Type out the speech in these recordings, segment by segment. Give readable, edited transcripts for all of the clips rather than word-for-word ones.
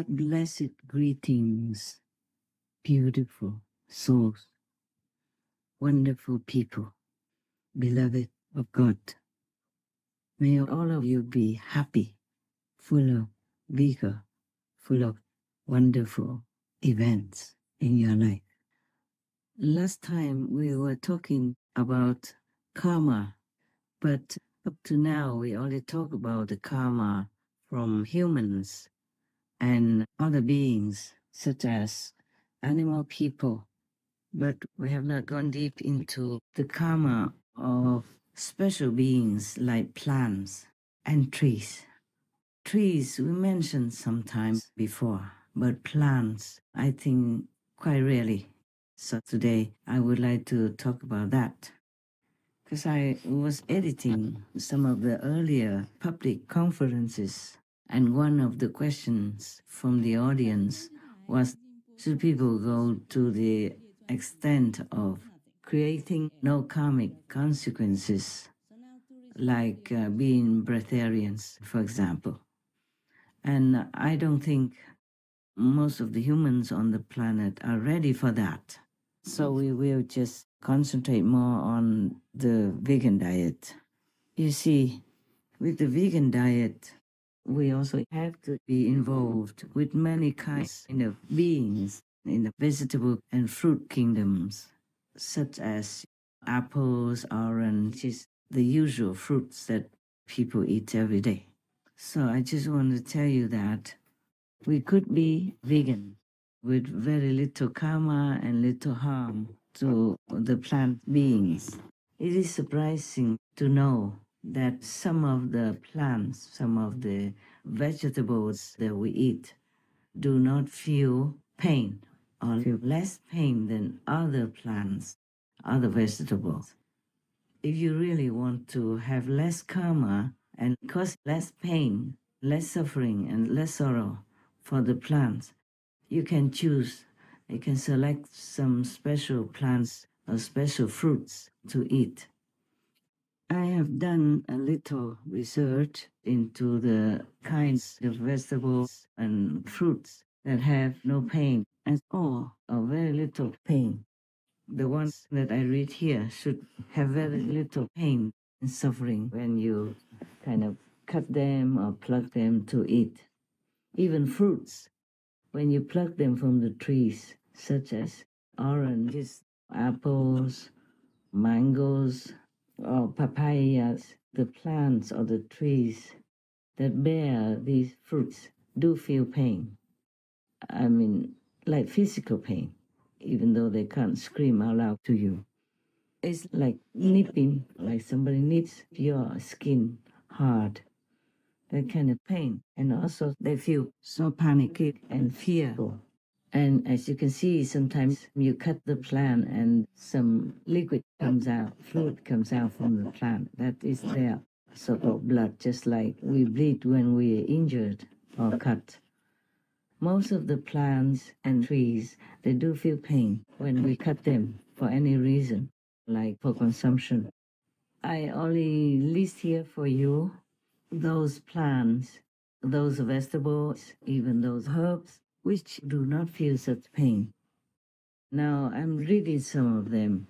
What blessed greetings, beautiful souls, wonderful people, beloved of God. May all of you be happy, full of vigor, full of wonderful events in your life. Last time we were talking about karma, but up to now we only talk about the karma from humans and other beings such as animal people. But we have not gone deep into the karma of special beings like plants and trees. Trees we mentioned sometimes before, but plants I think quite rarely. So today I would like to talk about that. Because I was editing some of the earlier public conferences, and one of the questions from the audience was, should people go to the extent of creating no karmic consequences, like being breatharians, for example? And I don't think most of the humans on the planet are ready for that. So we will just concentrate more on the vegan diet. You see, with the vegan diet, we also have to be involved with many kinds of beings in the vegetable and fruit kingdoms, such as apples, oranges, the usual fruits that people eat every day. So I just want to tell you that we could be vegan with very little karma and little harm to the plant beings. It is surprising to know that some of the plants, some of the vegetables that we eat do not feel pain or feel less pain than other plants, other vegetables. If you really want to have less karma and cause less pain, less suffering, and less sorrow for the plants, you can choose, you can select some special plants or special fruits to eat. I have done a little research into the kinds of vegetables and fruits that have no pain at all or very little pain. The ones that I read here should have very little pain and suffering when you kind of cut them or pluck them to eat. Even fruits, when you pluck them from the trees, such as oranges, apples, mangoes, or papayas, the plants or the trees that bear these fruits do feel pain. I mean, like physical pain, even though they can't scream out loud to you. It's like nipping, like somebody nips your skin hard. That kind of pain. And also they feel so panicky and fearful. And as you can see, sometimes you cut the plant and some liquid comes out, fluid comes out from the plant. That is their so-called blood, just like we bleed when we are injured or cut. Most of the plants and trees, they do feel pain when we cut them for any reason, like for consumption. I only list here for you those plants, those vegetables, even those herbs, which do not feel such pain. Now I'm reading some of them,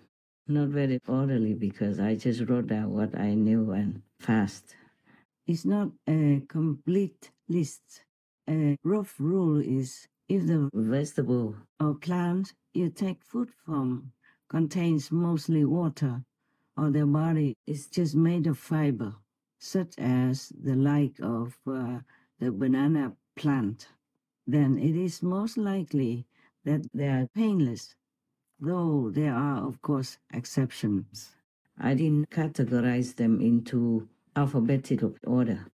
not very orderly because I just wrote down what I knew and fast. It's not a complete list. A rough rule is if the vegetable or plant you take food from contains mostly water, or their body is just made of fiber, such as the like of the banana plant, then it is most likely that they are painless, though there are, of course, exceptions. I didn't categorize them into alphabetical order,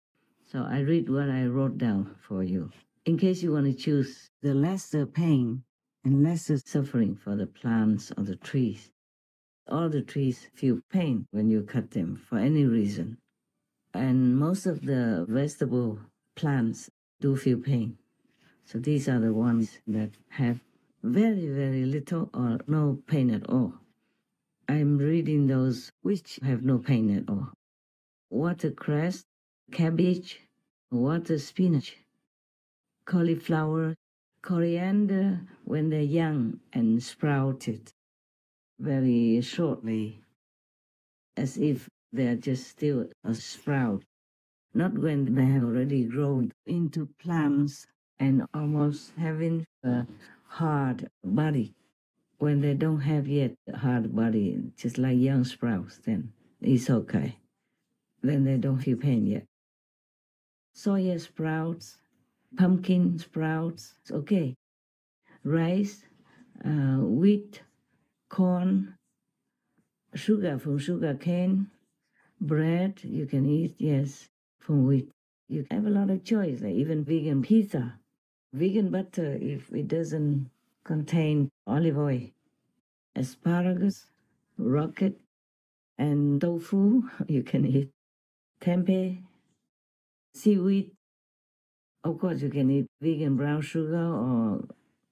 so I read what I wrote down for you. In case you want to choose the lesser pain and lesser suffering for the plants or the trees. All the trees feel pain when you cut them for any reason. And most of the vegetable plants do feel pain. So these are the ones that have very, very little or no pain at all. I'm reading those which have no pain at all. Watercress, cabbage, water spinach, cauliflower, coriander when they're young and sprouted very shortly, as if they're just still a sprout, not when they have already grown into plants and almost having a hard body. When they don't have yet a hard body, just like young sprouts, then it's okay. Then they don't feel pain yet. Soya sprouts, pumpkin sprouts, it's okay. Rice, wheat, corn, sugar from sugar cane, bread you can eat, yes, from wheat. You have a lot of choice, like even vegan pizza, vegan butter if it doesn't contain olive oil, asparagus, rocket, and tofu you can eat, tempeh, seaweed. Of course, you can eat vegan brown sugar or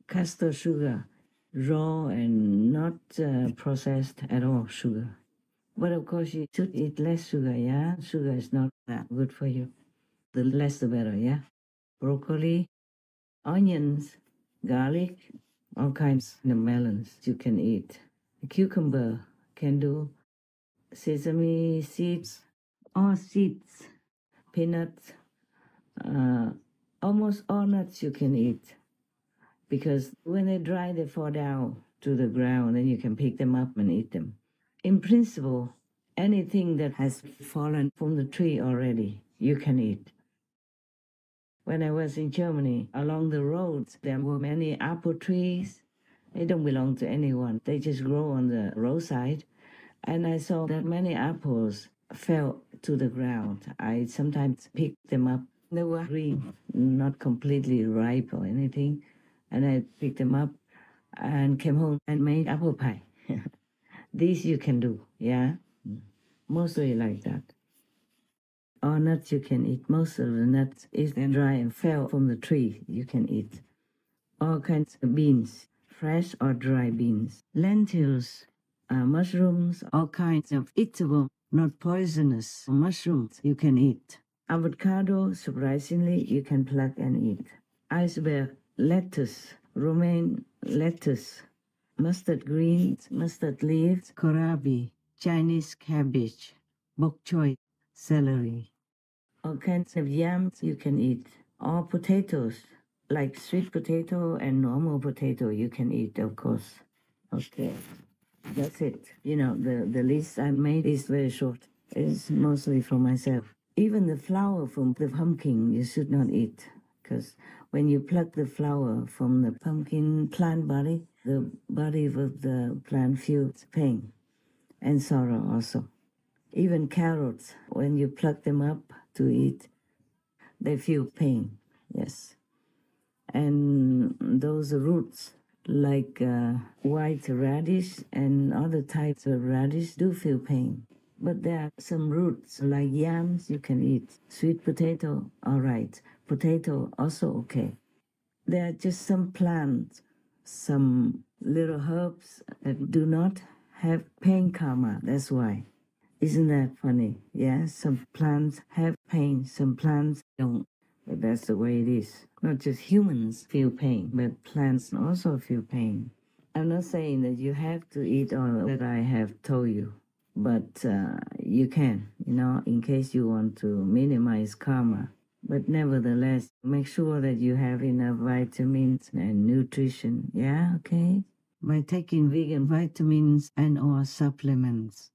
castor sugar, raw and not processed at all sugar. But of course, you should eat less sugar, yeah? Sugar is not that good for you. The less the better, yeah? Broccoli, onions, garlic, all kinds of melons you can eat. Cucumber can do. Sesame seeds, all seeds, peanuts, almost all nuts you can eat. Because when they dry, they fall down to the ground, and you can pick them up and eat them. In principle, anything that has fallen from the tree already, you can eat. When I was in Germany, along the roads, there were many apple trees. They don't belong to anyone. They just grow on the roadside. And I saw that many apples fell to the ground. I sometimes picked them up. They were green, not completely ripe or anything. And I picked them up and came home and made apple pie. This you can do, yeah? Mostly like that. All nuts you can eat. Most of the nuts is dry and fell from the tree you can eat. All kinds of beans, fresh or dry beans. Lentils, mushrooms, all kinds of eatable, not poisonous mushrooms you can eat. Avocado, surprisingly, you can pluck and eat. Iceberg, lettuce, romaine lettuce, mustard greens, mustard leaves, kohlrabi, Chinese cabbage, bok choy, celery. All kinds of yams you can eat. All potatoes, like sweet potato and normal potato you can eat, of course. Okay, that's it. You know, the list I made is very short. It's mostly for myself. Even the flower from the pumpkin you should not eat, because when you pluck the flower from the pumpkin plant body, the body of the plant feels pain and sorrow also. Even carrots, when you pluck them up to eat, they feel pain, yes. And those roots, like white radish and other types of radish, do feel pain. But there are some roots, like yams, you can eat. Sweet potato, all right. Potato, also okay. There are just some plants, some little herbs that do not have pain karma, that's why. Isn't that funny? Yeah, some plants have pain, some plants don't. But that's the way it is. Not just humans feel pain, but plants also feel pain. I'm not saying that you have to eat all that I have told you, but you can, in case you want to minimize karma. But nevertheless, make sure that you have enough vitamins and nutrition. Yeah, okay? By taking vegan vitamins and or supplements.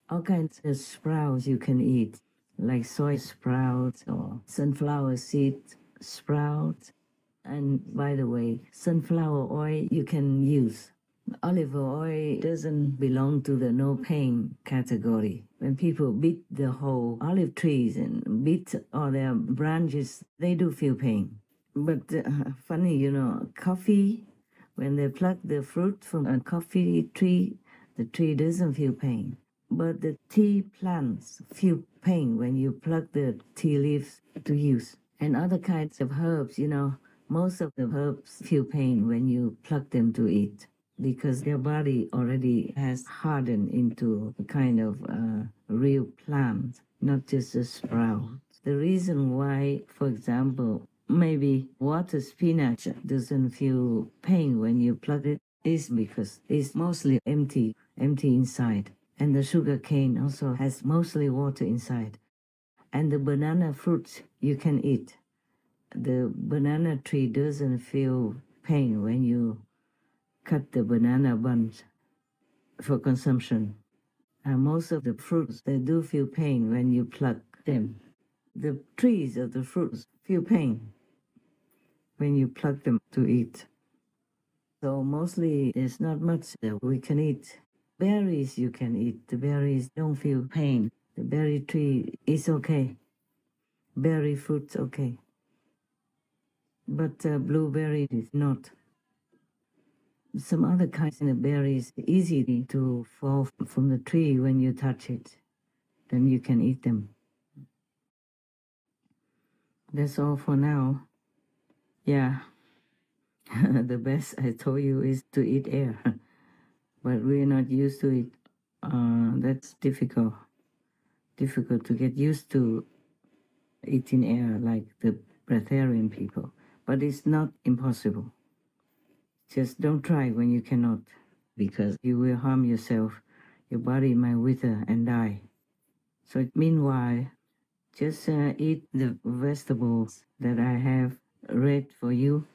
All kinds of sprouts you can eat, like soy sprouts or sunflower seed sprouts. And by the way, sunflower oil you can use. Olive oil doesn't belong to the no pain category. When people beat the whole olive trees and beat all their branches, they do feel pain. But funny, coffee, when they pluck the fruit from a coffee tree, the tree doesn't feel pain. But the tea plants feel pain when you pluck the tea leaves to use. And other kinds of herbs, most of the herbs feel pain when you pluck them to eat, because their body already has hardened into a kind of real plant, not just a sprout. The reason why, for example, maybe water spinach doesn't feel pain when you pluck it is because it's mostly empty inside. And the sugar cane also has mostly water inside. And the banana fruit you can eat. The banana tree doesn't feel pain when you cut the banana bunch for consumption. And most of the fruits, they do feel pain when you pluck them. The trees of the fruits feel pain when you pluck them to eat. So mostly there's not much that we can eat. Berries you can eat. The berries don't feel pain. The berry tree is okay. Berry fruit's okay. But blueberry is not. Some other kinds of berries easy to fall from the tree when you touch it. Then you can eat them. That's all for now. Yeah. The best I told you is to eat air. But we're not used to it. That's difficult. Difficult to get used to eating air like the breatharian people. But it's not impossible. Just don't try when you cannot, because you will harm yourself. Your body might wither and die. So meanwhile, just eat the vegetables that I have read for you,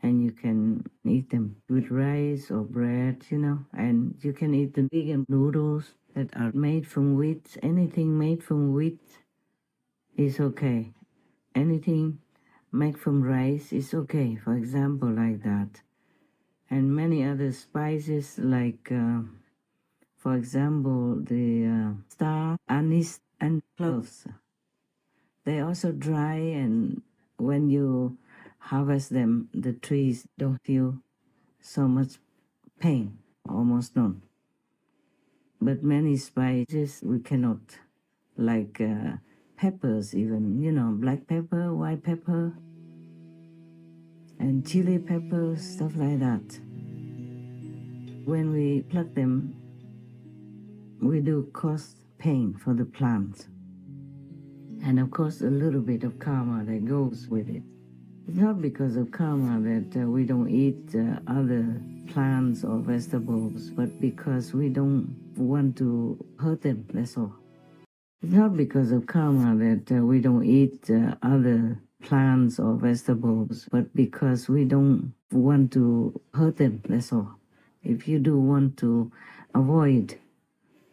and you can eat them with rice or bread, and you can eat the vegan noodles that are made from wheat. Anything made from wheat is okay. Anything made from rice is okay, for example, like that. And many other spices like, for example, the star anise and cloves. They also dry, and when you harvest them, the trees don't feel so much pain, almost none. But many spices we cannot, like peppers even, black pepper, white pepper, and chili peppers, stuff like that. When we pluck them, we do cause pain for the plant. And of course, a little bit of karma that goes with it. It's not because of karma that we don't eat other plants or vegetables, but because we don't want to hurt them, that's all. It's not because of karma that we don't eat other plants or vegetables, but because we don't want to hurt them, that's all. If you do want to avoid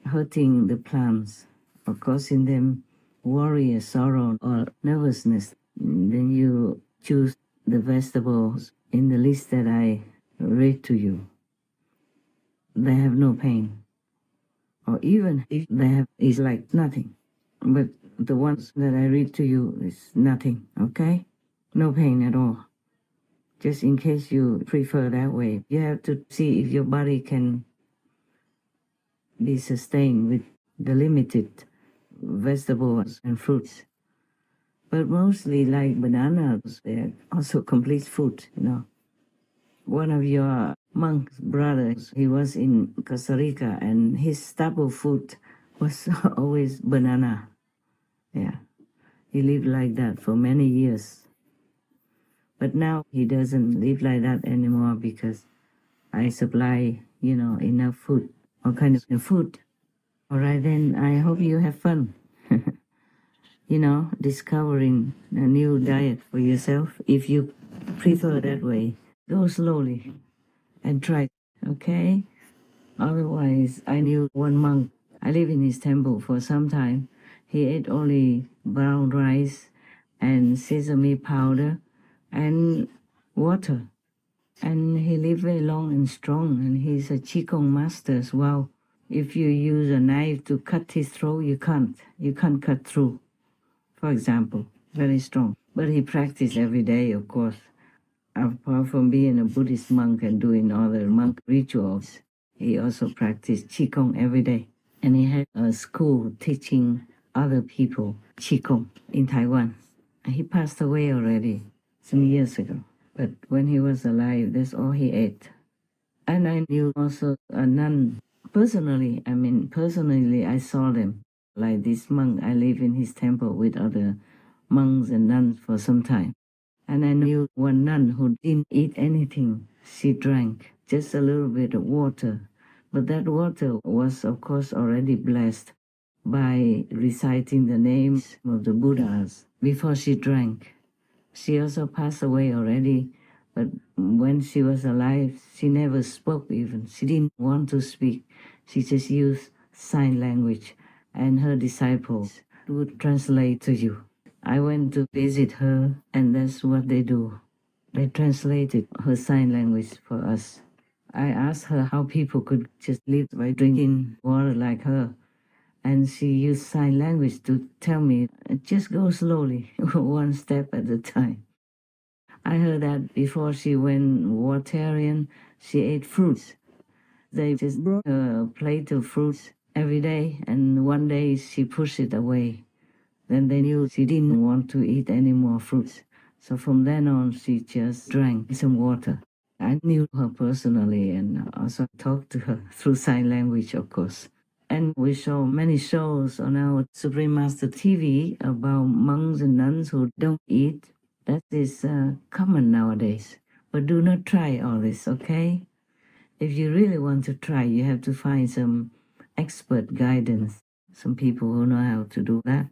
hurting the plants or causing them worry or sorrow or nervousness, then you choose the vegetables in the list that I read to you. They have no pain. Or even if they have, it's like nothing. But the ones that I read to you is nothing, okay? No pain at all. Just in case you prefer that way, you have to see if your body can be sustained with the limited vegetables and fruits. But mostly like bananas, they're also complete food, One of your monk's brothers, he was in Costa Rica, and his staple food was always banana. Yeah, he lived like that for many years. But now he doesn't live like that anymore because I supply, enough food, all kinds of food. All right, then I hope you have fun, discovering a new diet for yourself. If you prefer that way, go slowly and try, okay? Otherwise, I knew one monk. I lived in his temple for some time. He ate only brown rice and sesame powder and water. And he lived very long and strong, and he's a Qigong master as well. If you use a knife to cut his throat, you can't. You can't cut through, for example. Very strong. But he practiced every day, of course. Apart from being a Buddhist monk and doing all the monk rituals, he also practiced Qigong every day. And he had a school teaching other people Qigong in Taiwan. He passed away already some years ago. But when he was alive, that's all he ate. And I knew also a nun. Personally, I saw them. Like this monk, I live in his temple with other monks and nuns for some time. And I knew one nun who didn't eat anything. She drank just a little bit of water. But that water was, of course, already blessed by reciting the names of the Buddhas before she drank. She also passed away already, but when she was alive, she never spoke even. She didn't want to speak. She just used sign language, and her disciples would translate to you. I went to visit her, and that's what they do. They translated her sign language for us. I asked her how people could just live by drinking water like her. And she used sign language to tell me, just go slowly, one step at a time. I heard that before she went watertarian, she ate fruits. They just brought her a plate of fruits every day, and one day she pushed it away. Then they knew she didn't want to eat any more fruits. So from then on, she just drank some water. I knew her personally and also talked to her through sign language, of course. And we saw many shows on our Supreme Master TV about monks and nuns who don't eat. That is common nowadays. But do not try all this, okay? If you really want to try, you have to find some expert guidance, some people who know how to do that.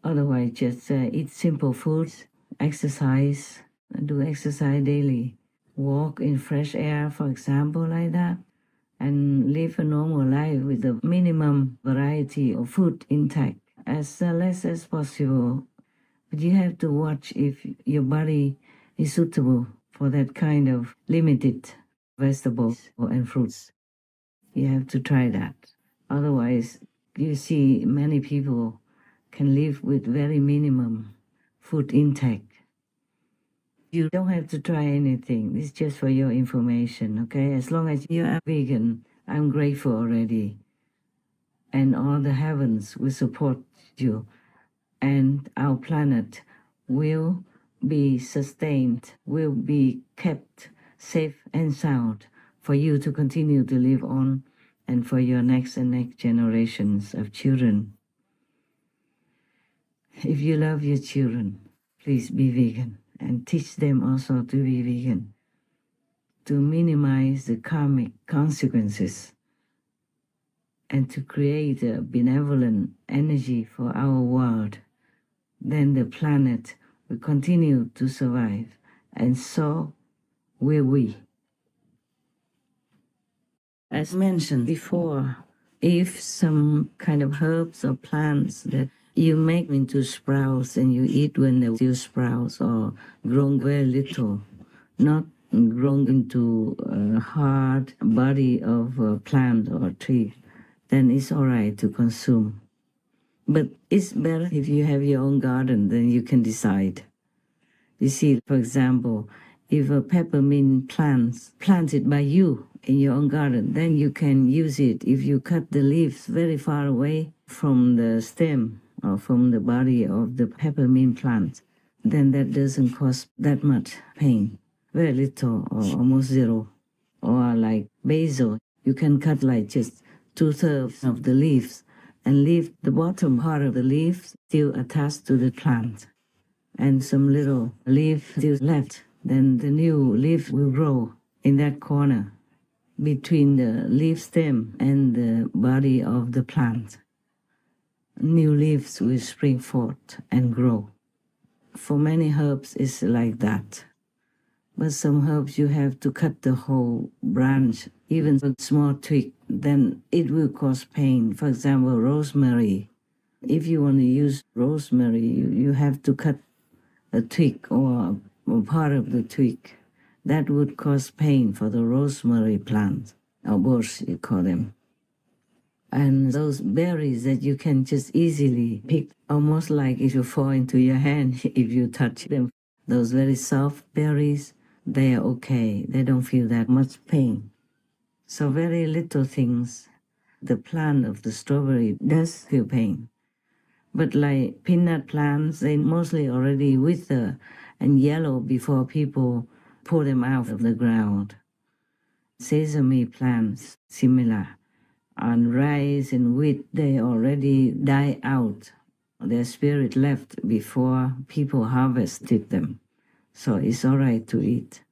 Otherwise, just eat simple foods, exercise, do exercise daily. Walk in fresh air, for example, like that. And live a normal life with a minimum variety of food intake, as less as possible. But you have to watch if your body is suitable for that kind of limited vegetables and fruits. You have to try that. Otherwise, you see many people can live with very minimum food intake. You don't have to try anything. It's just for your information, okay? As long as you are vegan, I'm grateful already. And all the heavens will support you. And our planet will be sustained, will be kept safe and sound for you to continue to live on and for your next and next generations of children. If you love your children, please be vegan. And teach them also to be vegan, to minimize the karmic consequences, and to create a benevolent energy for our world. Then the planet will continue to survive, and so will we. As mentioned before, if some kind of herbs or plants that you make into sprouts and you eat when they're still sprouts or grown very little, not grown into a hard body of a plant or tree, then it's all right to consume. But it's better if you have your own garden, then you can decide. You see, for example, if a peppermint plant planted by you in your own garden, then you can use it if you cut the leaves very far away from the stem or from the body of the peppermint plant. Then that doesn't cause that much pain, very little or almost zero. Or like basil, you can cut like just 2/3 of the leaves and leave the bottom part of the leaf still attached to the plant. And some little leaf still left, then the new leaf will grow in that corner between the leaf stem and the body of the plant. New leaves will spring forth and grow. For many herbs, it's like that. But some herbs you have to cut the whole branch, even a small twig, then it will cause pain. For example, rosemary. If you want to use rosemary, you have to cut a twig or part of the twig. That would cause pain for the rosemary plant, or bush, you call them. And those berries that you can just easily pick, almost like it will fall into your hand if you touch them. Those very soft berries, they are okay. They don't feel that much pain. So very little things. The plant of the strawberry does feel pain. But like peanut plants, they mostly already wither and yellow before people pull them out of the ground. Sesame plants, similar. And rice and wheat, they already die out. Their spirit left before people harvested them. so it's all right to eat.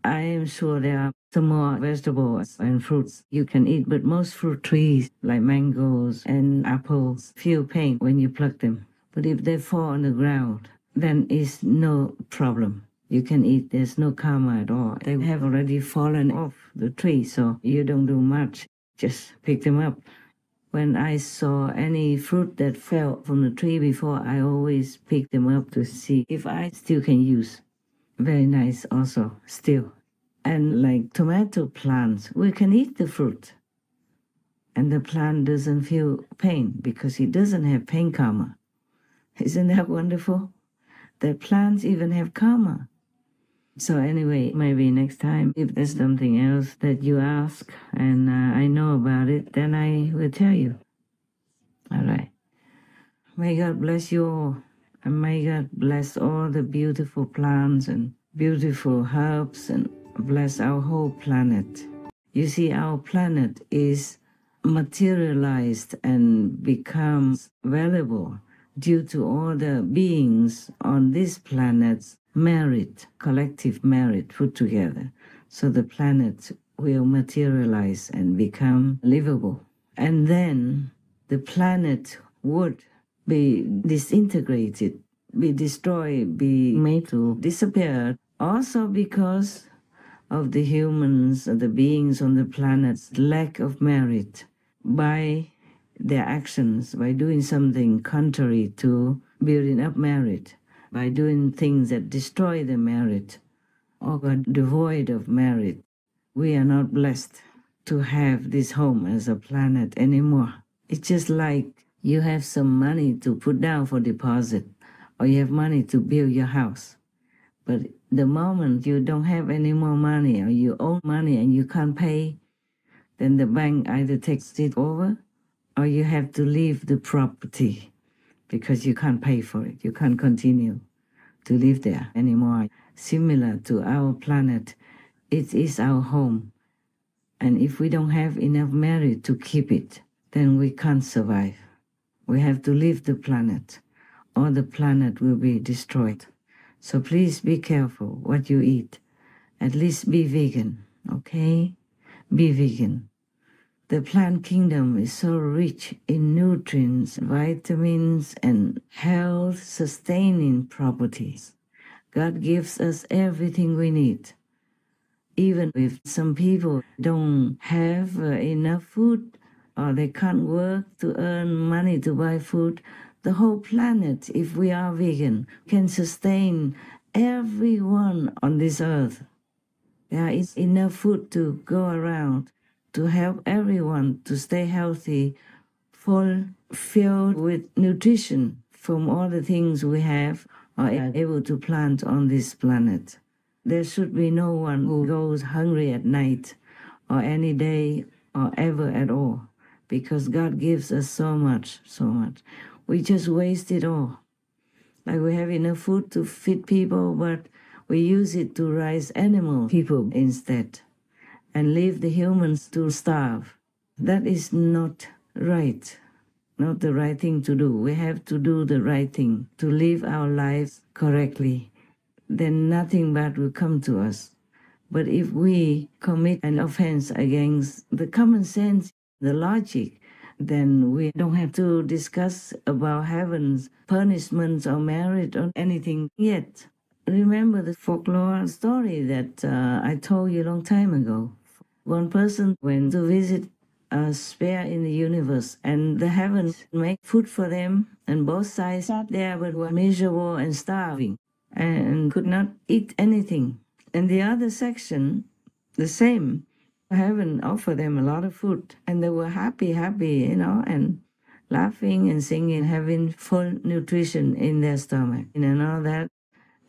I am sure there are some more vegetables and fruits you can eat, but most fruit trees like mangoes and apples feel pain when you pluck them. But if they fall on the ground, then it's no problem. You can eat. There's no karma at all. They have already fallen off the tree, so you don't do much. Just pick them up. When I saw any fruit that fell from the tree before, I always pick them up to see if I still can use. Very nice also, still. And like tomato plants, we can eat the fruit. And the plant doesn't feel pain because it doesn't have pain karma. Isn't that wonderful? The plants even have karma. So anyway, maybe next time, if there's something else that you ask and I know about it, then I will tell you. All right. May God bless you all. And may God bless all the beautiful plants and beautiful herbs and bless our whole planet. You see, our planet is materialized and becomes valuable due to all the beings on this planet's merit, collective merit put together. So the planet will materialize and become livable. And then the planet would be disintegrated, be destroyed, be made to disappear, also because of the humans, the beings on the planet's lack of merit by their actions, by doing something contrary to building up merit, by doing things that destroy the merit or are devoid of merit. We are not blessed to have this home as a planet anymore. It's just like you have some money to put down for deposit, or you have money to build your house. But the moment you don't have any more money, or you owe money and you can't pay, then the bank either takes it over or you have to leave the property because you can't pay for it. You can't continue to live there anymore. Similar to our planet, it is our home. And if we don't have enough merit to keep it, then we can't survive. We have to leave the planet, or the planet will be destroyed. So please be careful what you eat. At least be vegan, okay? Be vegan. The plant kingdom is so rich in nutrients, vitamins, and health-sustaining properties. God gives us everything we need. Even if some people don't have enough food, or they can't work to earn money to buy food, the whole planet, if we are vegan, can sustain everyone on this earth. There is enough food to go around to help everyone to stay healthy, filled with nutrition from all the things we have or are able to plant on this planet. There should be no one who goes hungry at night or any day or ever at all, because God gives us so much, so much. We just waste it all. Like we have enough food to feed people, but we use it to raise people instead and leave the humans to starve. That is not right, not the right thing to do. We have to do the right thing, to live our lives correctly. Then nothing bad will come to us. But if we commit an offense against the common sense, the logic, then we don't have to discuss about heaven's punishments or merit or anything yet. Remember the folklore story that I told you a long time ago. One person went to visit a sphere in the universe, and the heavens make food for them, and both sides sat there but were miserable and starving and could not eat anything. And the other section, the same, heaven offered them a lot of food, and they were happy, and laughing and singing, having full nutrition in their stomach, and all that.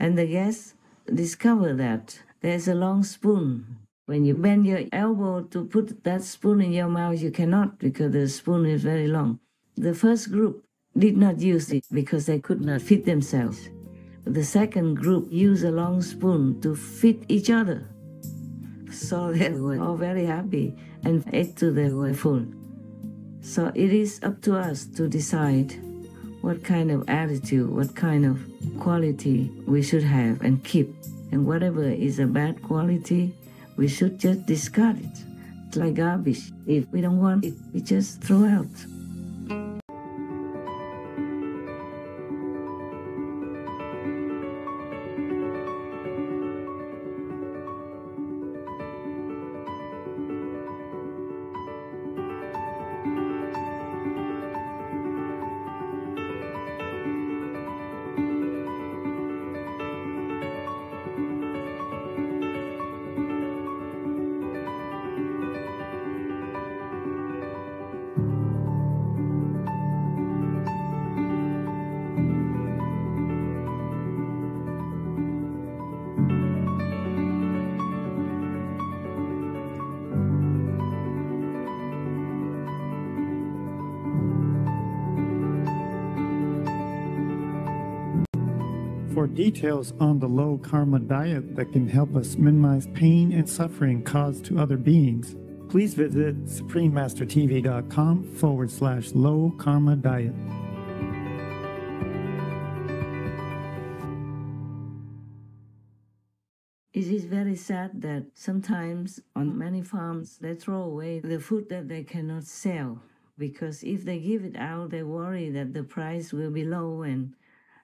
And the guests discovered that there's a long spoon. When you bend your elbow to put that spoon in your mouth, you cannot, because the spoon is very long. The first group did not use it because they could not feed themselves. The second group used a long spoon to feed each other. So they were all very happy and ate till they were full. So it is up to us to decide what kind of attitude, what kind of quality we should have and keep. And whatever is a bad quality, we should just discard it. It's like garbage. If we don't want it, we just throw out. For details on the low karma diet that can help us minimize pain and suffering caused to other beings, please visit suprememastertv.com/low karma diet. It is very sad that sometimes on many farms they throw away the food that they cannot sell, because if they give it out, they worry that the price will be low and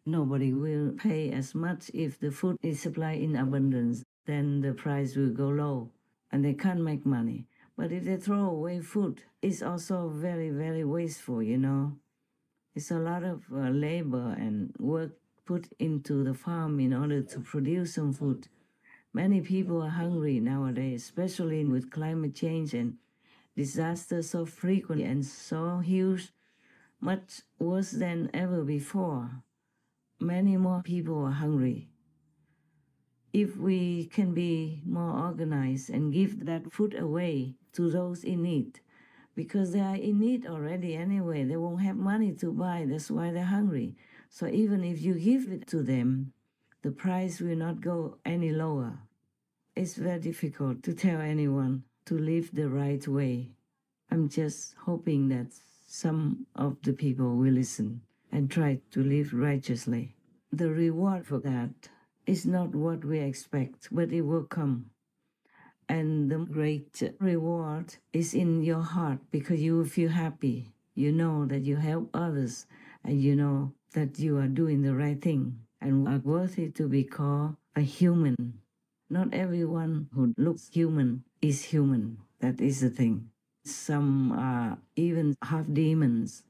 nobody will pay as much. If the food is supplied in abundance, then the price will go low and they can't make money. But if they throw away food, it's also very, very wasteful, you know. It's a lot of labor and work put into the farm in order to produce some food. Many people are hungry nowadays, especially with climate change and disasters so frequent and so huge, much worse than ever before. Many more people are hungry. If we can be more organized and give that food away to those in need, because they are in need already anyway, they won't have money to buy, that's why they're hungry. So even if you give it to them, the price will not go any lower. It's very difficult to tell anyone to live the right way. I'm just hoping that some of the people will listen and try to live righteously. The reward for that is not what we expect, but it will come. And the great reward is in your heart, because you will feel happy. You know that you help others, and you know that you are doing the right thing and are worthy to be called a human. Not everyone who looks human is human. That is the thing. Some are even half demons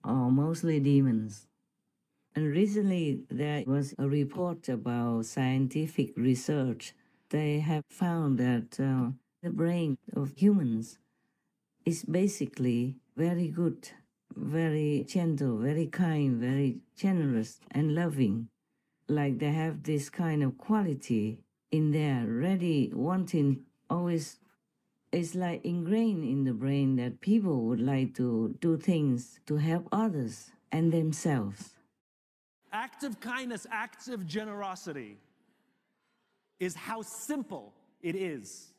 or mostly demons. And recently there was a report about scientific research. They have found that the brain of humans is basically very good, very gentle, very kind, very generous and loving. Like they have this kind of quality in there, ready, wanting, always. It's like ingrained in the brain that people would like to do things to help others and themselves. Acts of kindness, acts of generosity is how simple it is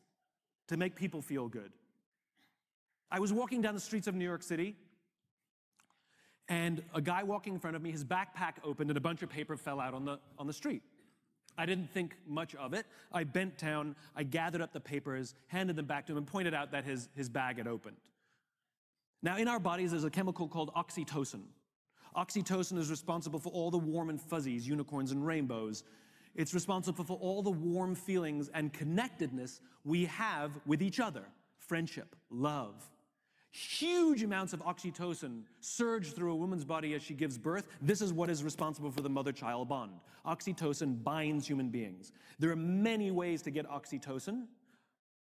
to make people feel good. I was walking down the streets of New York City, and a guy walking in front of me, his backpack opened and a bunch of paper fell out on the street. I didn't think much of it. I bent down, I gathered up the papers, handed them back to him, and pointed out that his bag had opened. Now, in our bodies, there's a chemical called oxytocin. Oxytocin is responsible for all the warm and fuzzies, unicorns and rainbows. It's responsible for all the warm feelings and connectedness we have with each other. Friendship, love. Huge amounts of oxytocin surge through a woman's body as she gives birth. This is what is responsible for the mother-child bond. Oxytocin binds human beings. There are many ways to get oxytocin.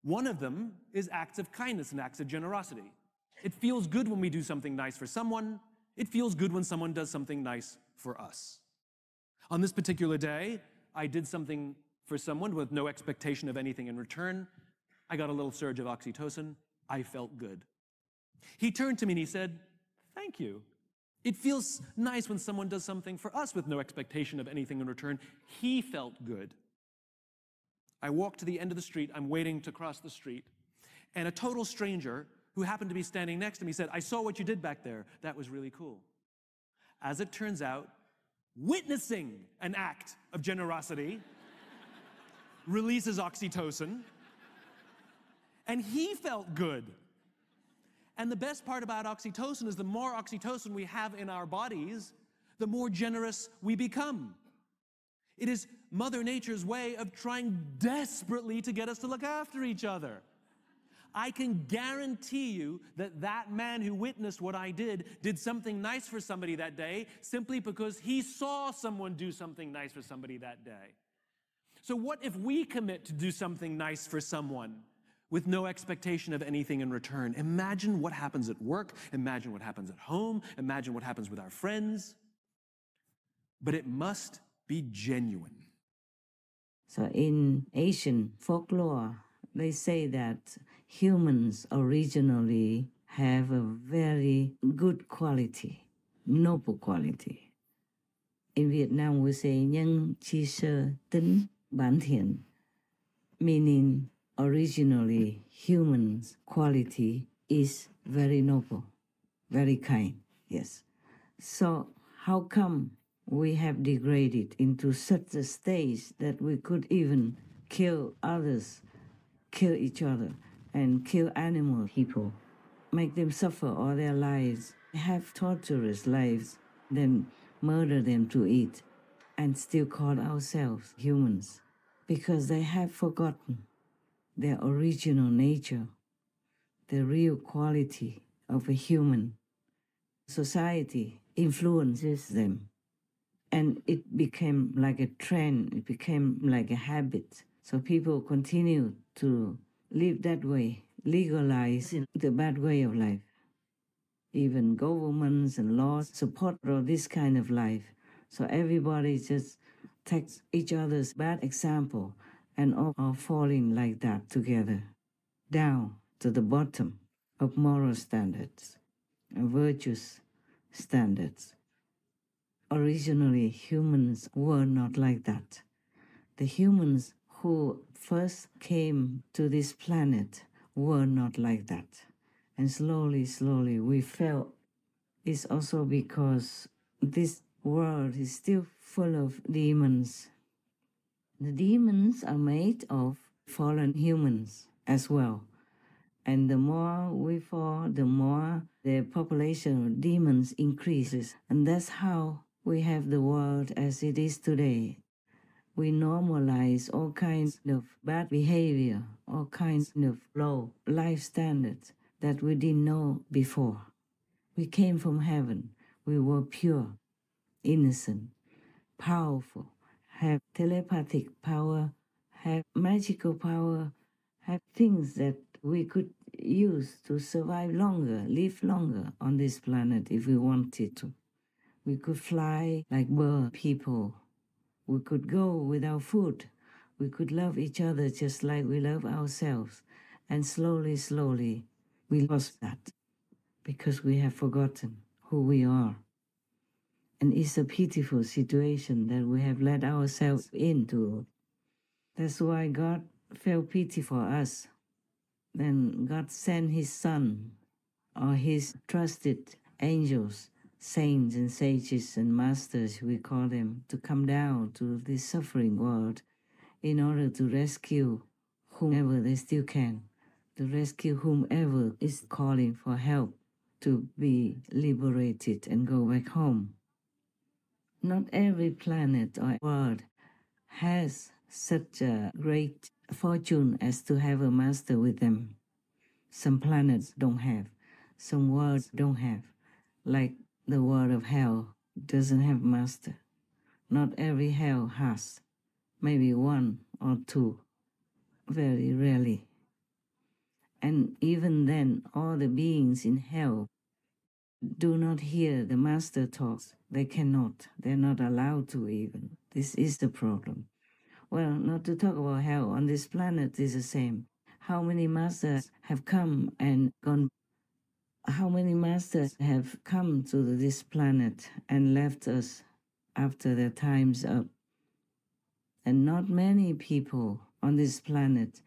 One of them is acts of kindness and acts of generosity. It feels good when we do something nice for someone. It feels good when someone does something nice for us. On this particular day, I did something for someone with no expectation of anything in return. I got a little surge of oxytocin. I felt good. He turned to me and he said, "Thank you. It feels nice when someone does something for us with no expectation of anything in return." He felt good. I walked to the end of the street. I'm waiting to cross the street. And a total stranger who happened to be standing next to me said, "I saw what you did back there. That was really cool." As it turns out, witnessing an act of generosity releases oxytocin, and he felt good. And the best part about oxytocin is the more oxytocin we have in our bodies, the more generous we become. It is Mother Nature's way of trying desperately to get us to look after each other. I can guarantee you that that man who witnessed what I did something nice for somebody that day simply because he saw someone do something nice for somebody that day. So what if we commit to do something nice for someone with no expectation of anything in return? Imagine what happens at work. Imagine what happens at home. Imagine what happens with our friends. But it must be genuine. So in Asian folklore, they say that humans originally have a very good quality, noble quality. In Vietnam, we say nhân chi sơ tính bản thiện, meaning originally humans' quality is very noble, very kind, yes. So how come we have degraded into such a stage that we could even kill others, kill each other, and kill animal people, make them suffer all their lives, have torturous lives, then murder them to eat, and still call ourselves humans? Because they have forgotten their original nature, the real quality of a human. Society influences them. And it became like a trend, it became like a habit. So people continue to live that way, legalizing the bad way of life. Even governments and laws support all this kind of life. So everybody just takes each other's bad example and all are falling like that together, down to the bottom of moral standards and virtuous standards. Originally, humans were not like that. The humans who first came to this planet were not like that. And slowly, slowly we felt it's also because this world is still full of demons. The demons are made of fallen humans as well. And the more we fall, the more the population of demons increases. And that's how we have the world as it is today. We normalize all kinds of bad behavior, all kinds of low life standards that we didn't know before. We came from heaven. We were pure, innocent, powerful, have telepathic power, have magical power, have things that we could use to survive longer, live longer on this planet if we wanted to. We could fly like bird people. We could go without food. We could love each other just like we love ourselves. And slowly, slowly, we lost that because we have forgotten who we are. And it's a pitiful situation that we have let ourselves into. That's why God felt pity for us. Then God sent His Son, or His trusted angels, saints and sages and masters, we call them, to come down to this suffering world in order to rescue whomever they still can, to rescue whomever is calling for help to be liberated and go back home. Not every planet or world has such a great fortune as to have a master with them. Some planets don't have, some worlds don't have, like the world of hell doesn't have master. Not every hell has, maybe one or two, very rarely. And even then, all the beings in hell do not hear the master talks. They cannot. They're not allowed to even. This is the problem. Well, not to talk about hell, on this planet is the same. How many masters have come and gone? How many masters have come to this planet and left us after their time's up? And not many people on this planet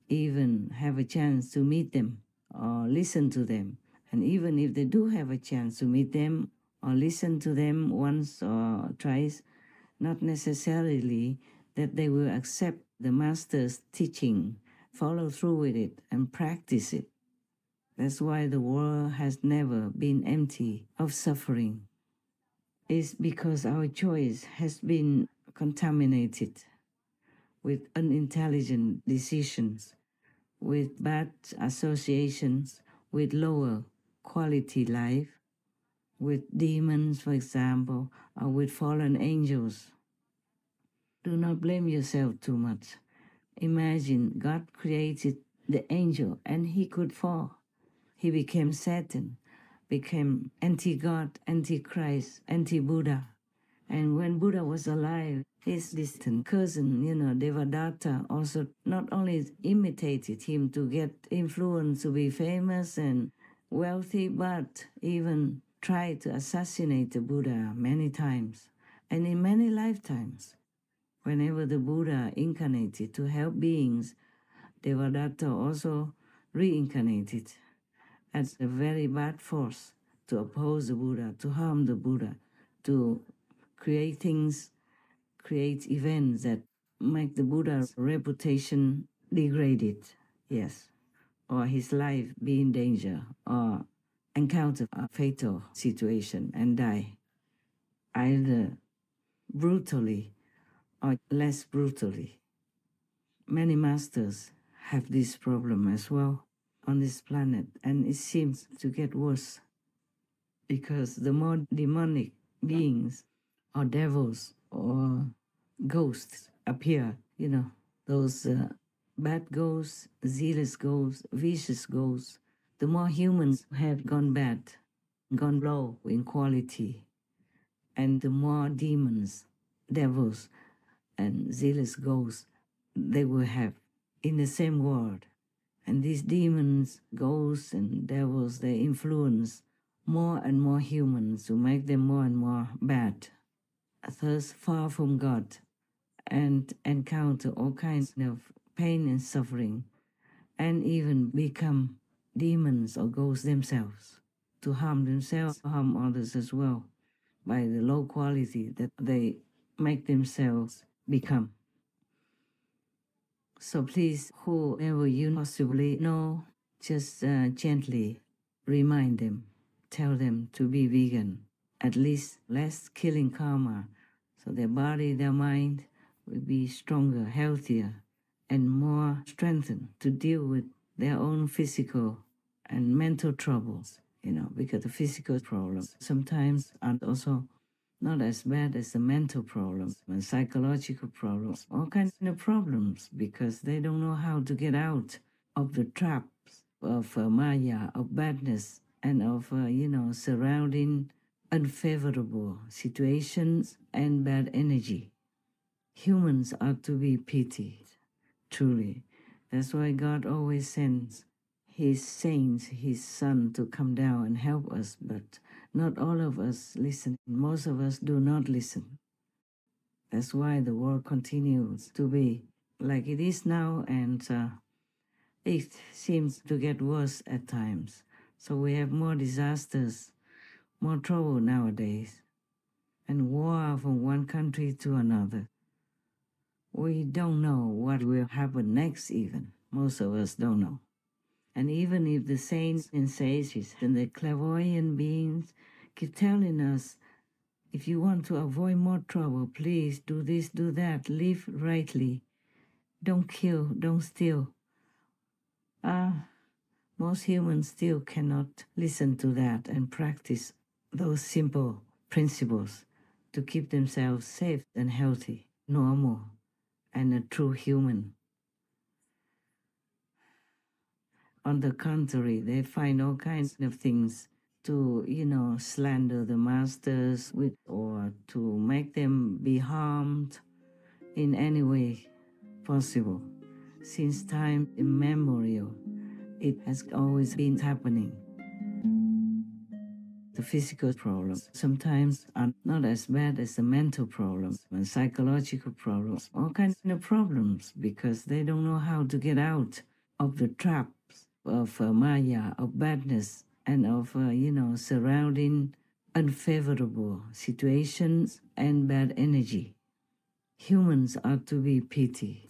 even have a chance to meet them or listen to them. And even if they do have a chance to meet them or listen to them once or twice, not necessarily that they will accept the master's teaching, follow through with it, and practice it. That's why the world has never been empty of suffering. It's because our choice has been contaminated with unintelligent decisions, with bad associations, with lower quality life, with demons, for example, or with fallen angels. Do not blame yourself too much. Imagine God created the angel and he could fall. He became Satan, became anti-God, anti-Christ, anti-Buddha. And when Buddha was alive, his distant cousin, Devadatta, also not only imitated him to get influence to be famous and wealthy, but even tried to assassinate the Buddha many times and in many lifetimes. Whenever the Buddha incarnated to help beings, Devadatta also reincarnated as a very bad force to oppose the Buddha, to harm the Buddha, to create things, create events that make the Buddha's reputation degraded, yes, or his life be in danger, or encounter a fatal situation and die, either brutally or less brutally. Many masters have this problem as well on this planet, and it seems to get worse because the more demonic beings or devils or ghosts appear, those bad ghosts, zealous ghosts, vicious ghosts, the more humans have gone bad, gone low in quality, and the more demons, devils, and zealous ghosts they will have in the same world. And these demons, ghosts, and devils, they influence more and more humans to make them more and more bad, thus far from God, and encounter all kinds of pain and suffering, and even become demons or ghosts themselves, to harm themselves, harm others as well, by the low quality that they make themselves become. So please, whoever you possibly know, just gently remind them, tell them to be vegan, at least less killing karma, so their body, their mind will be stronger, healthier, and more strengthened to deal with their own physical and mental troubles, because the physical problems sometimes are also not as bad as the mental problems and psychological problems, all kinds of problems, because they don't know how to get out of the traps of Maya, of badness, and of, surrounding unfavorable situations and bad energy. Humans are to be pitied, truly. That's why God always sends his saints, his son, to come down and help us, but not all of us listen. Most of us do not listen. That's why the world continues to be like it is now, and it seems to get worse at times. So we have more disasters, more trouble nowadays, and war from one country to another. We don't know what will happen next even. Most of us don't know. And even if the saints and sages and the clairvoyant beings keep telling us, if you want to avoid more trouble, please do this, do that, live rightly, don't kill, don't steal. Most humans still cannot listen to that and practice those simple principles to keep themselves safe and healthy, normal, and a true human. On the contrary, they find all kinds of things to, slander the masters with, or to make them be harmed in any way possible. Since time immemorial, it has always been happening. The physical problems sometimes are not as bad as the mental problems and psychological problems, all kinds of problems, because they don't know how to get out of the traps of Maya, of badness, and of, surrounding unfavorable situations and bad energy. Humans are to be pitied,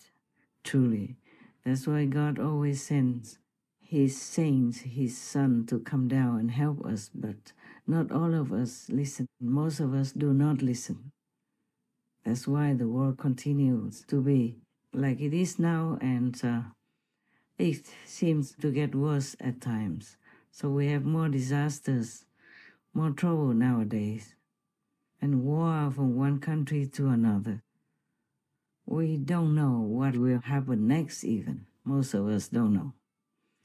truly. That's why God always sends His saints, His Son, to come down and help us, but not all of us listen. Most of us do not listen. That's why the world continues to be like it is now, and it seems to get worse at times. So we have more disasters, more trouble nowadays, and war from one country to another. We don't know what will happen next even. Most of us don't know.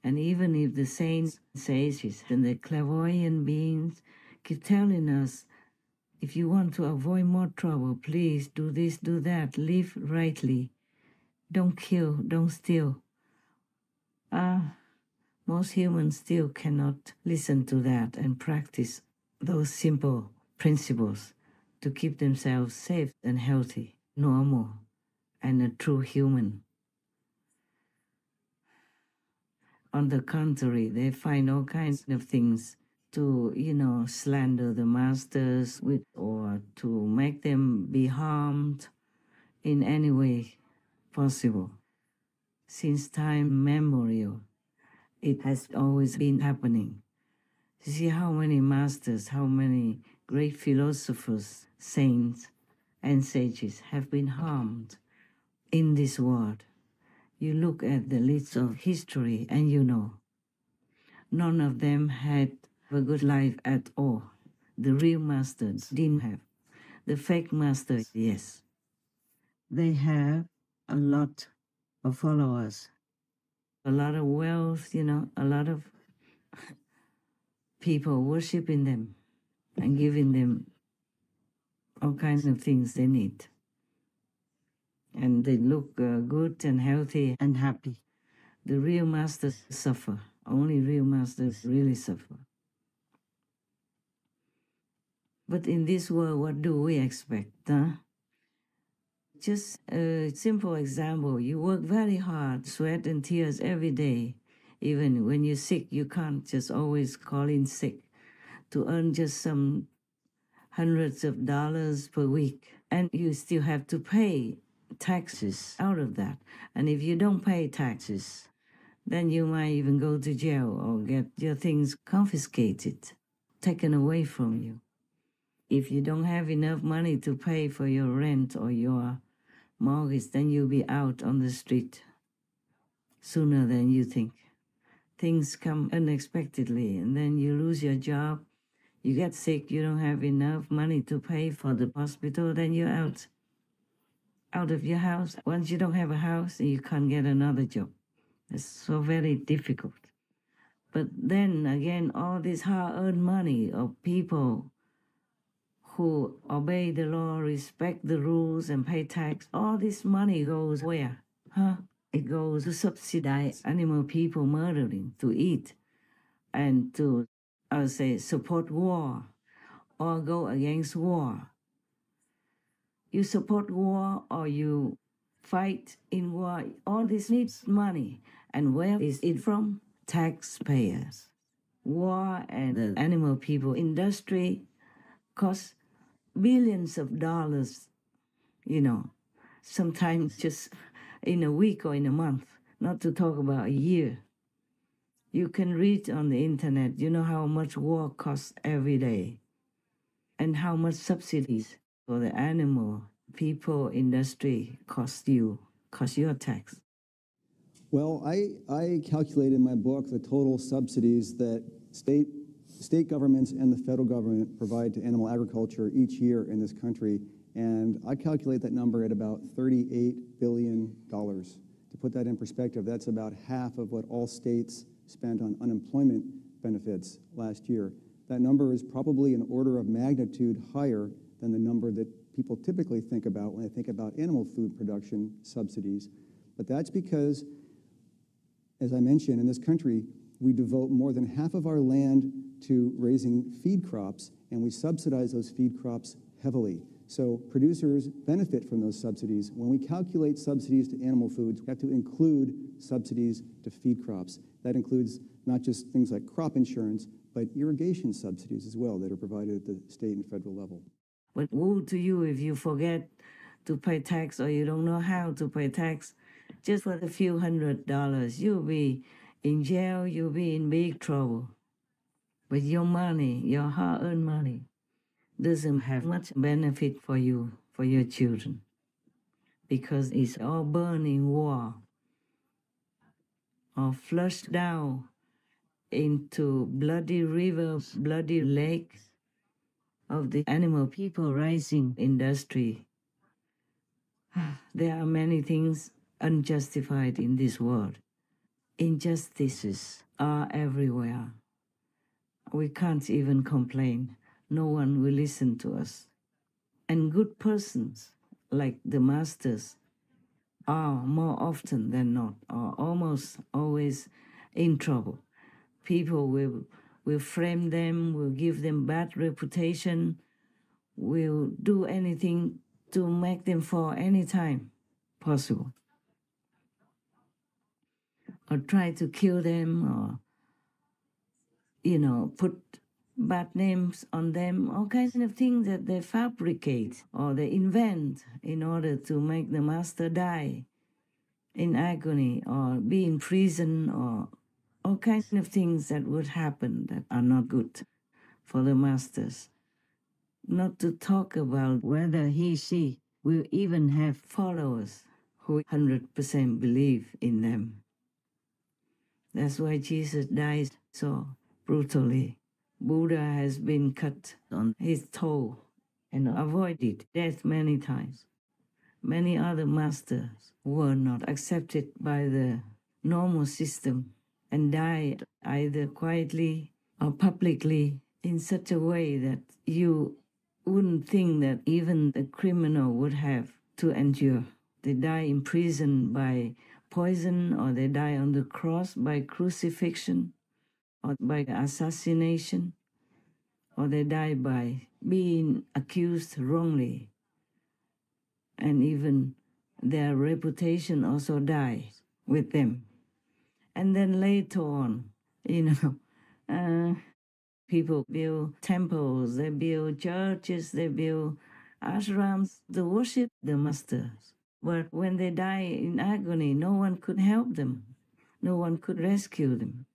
And even if the saints, sages, and the clairvoyant beings keep telling us, if you want to avoid more trouble, please do this, do that, live rightly, don't kill, don't steal. Most humans still cannot listen to that and practice those simple principles to keep themselves safe and healthy, normal, and a true human. On the contrary, they find all kinds of things to, slander the masters with, or to make them be harmed in any way possible. Since time memorial, it has always been happening. You see how many masters, how many great philosophers, saints, and sages have been harmed in this world. You look at the list of history and you know, none of them had a good life at all. The real masters didn't have. The fake masters, yes. They have a lot of followers, a lot of wealth, a lot of people worshiping them and giving them all kinds of things they need. And they look good and healthy and happy. The real masters suffer. Only real masters really suffer. But in this world, what do we expect? Just a simple example. You work very hard, sweat and tears every day. Even when you're sick, you can't just always call in sick to earn just some hundreds of dollars per week. And you still have to pay taxes out of that. And if you don't pay taxes, then you might even go to jail or get your things confiscated, taken away from you. If you don't have enough money to pay for your rent or your mortgage, then you'll be out on the street sooner than you think. Things come unexpectedly, and then you lose your job, you get sick, you don't have enough money to pay for the hospital, then you're out of your house. Once you don't have a house, you can't get another job. It's so very difficult. But then again, all this hard-earned money of people who obey the law, respect the rules, and pay tax, all this money goes where? It goes to subsidize animal people murdering, to eat, and to, I would say, support war or go against war. You support war or you fight in war, all this needs money. And where is it from? Taxpayers. War and the animal people industry costs billions of dollars, sometimes just in a week or in a month, not to talk about a year. You can read on the internet, how much war costs every day and how much subsidies for the animal people industry cost your tax. Well, I calculated in my book the total subsidies that state governments and the federal government provide to animal agriculture each year in this country, and I calculate that number at about $38 billion. To put that in perspective, that's about half of what all states spent on unemployment benefits last year. That number is probably an order of magnitude higher than the number that people typically think about when they think about animal food production subsidies. But that's because, as I mentioned, in this country, we devote more than half of our land to raising feed crops, and we subsidize those feed crops heavily. So producers benefit from those subsidies. When we calculate subsidies to animal foods, we have to include subsidies to feed crops. That includes not just things like crop insurance, but irrigation subsidies as well that are provided at the state and federal level. But woe to you if you forget to pay tax or you don't know how to pay tax. Just for a few $100, you'll be in jail, you'll be in big trouble. But your money, your hard-earned money, doesn't have much benefit for you, for your children, because it's all burned in war or flushed down into bloody rivers, bloody lakes of the animal people raising industry. There are many things unjustified in this world. Injustices are everywhere. We can't even complain. No one will listen to us. And good persons, like the masters, are more often than not, or almost always in trouble. People will frame them, will give them bad reputation, will do anything to make them fall any time possible, or try to kill them, or, put bad names on them, all kinds of things that they fabricate or they invent in order to make the master die in agony or be in prison, or all kinds of things that would happen that are not good for the masters. Not to talk about whether she will even have followers who 100% believe in them. That's why Jesus died so brutally. Buddha has been cut on his toe and avoided death many times. Many other masters were not accepted by the normal system and died either quietly or publicly in such a way that you wouldn't think that even a criminal would have to endure. They die in prison by poison, or they die on the cross by crucifixion, or by assassination, or they die by being accused wrongly. And even their reputation also dies with them. And then later on, people build temples, they build churches, they build ashrams to worship the masters. But when they die in agony, no one could help them. No one could rescue them.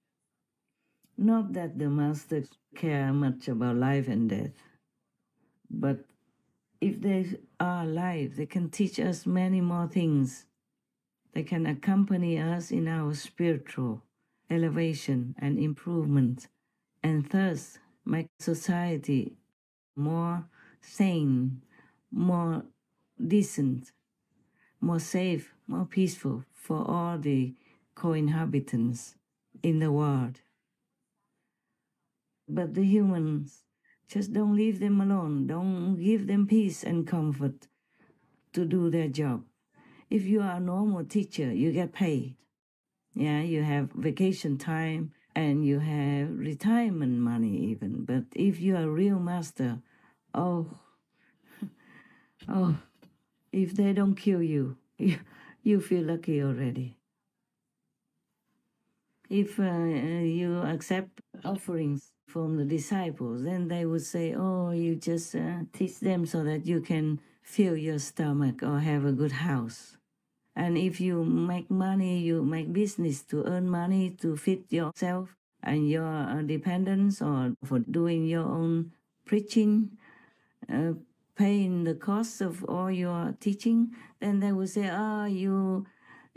Not that the masters care much about life and death, but if they are alive, they can teach us many more things. They can accompany us in our spiritual elevation and improvement, and thus make society more sane, more decent, more safe, more peaceful for all the co-inhabitants in the world. But the humans just don't leave them alone, don't give them peace and comfort to do their job. If you are a normal teacher, you get paid. Yeah, you have vacation time and you have retirement money even. But if you are a real master, oh, if they don't kill you, you feel lucky already. If you accept offerings from the disciples, then they would say, oh, you just teach them so that you can fill your stomach or have a good house. And if you make money, you make business to earn money to feed yourself and your dependents, or for doing your own preaching, paying the cost of all your teaching, then they will say,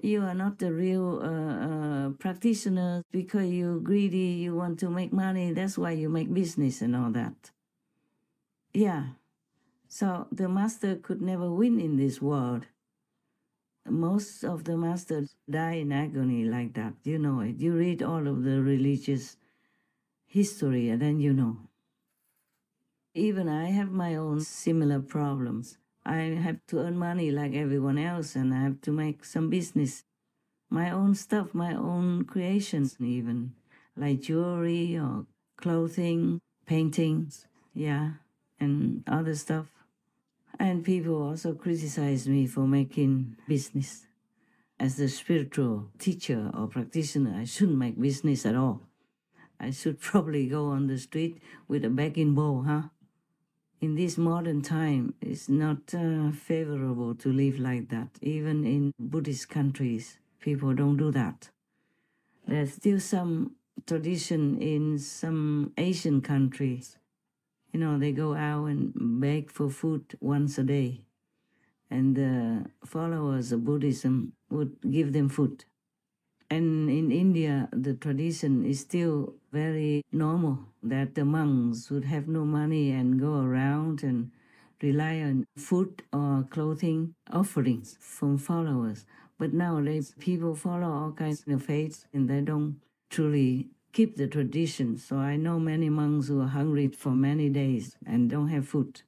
you are not the real practitioner because you're greedy, you want to make money, that's why you make business and all that. Yeah, so the master could never win in this world. Most of the masters die in agony like that, you know it. You read all of the religious history and then you know. Even I have my own similar problems. I have to earn money like everyone else, and I have to make some business. My own stuff, my own creations even, like jewelry or clothing, paintings, yeah, and other stuff. And people also criticize me for making business. As the spiritual teacher or practitioner, I shouldn't make business at all. I should probably go on the street with a begging bowl, huh? In this modern time, it's not favorable to live like that. Even in Buddhist countries, people don't do that. There's still some tradition in some Asian countries. You know, they go out and beg for food once a day. And the followers of Buddhism would give them food. And in India, the tradition is still very normal that the monks would have no money and go around and rely on food or clothing offerings from followers. But nowadays, people follow all kinds of faiths and they don't truly keep the tradition. So I know many monks who are hungry for many days and don't have food.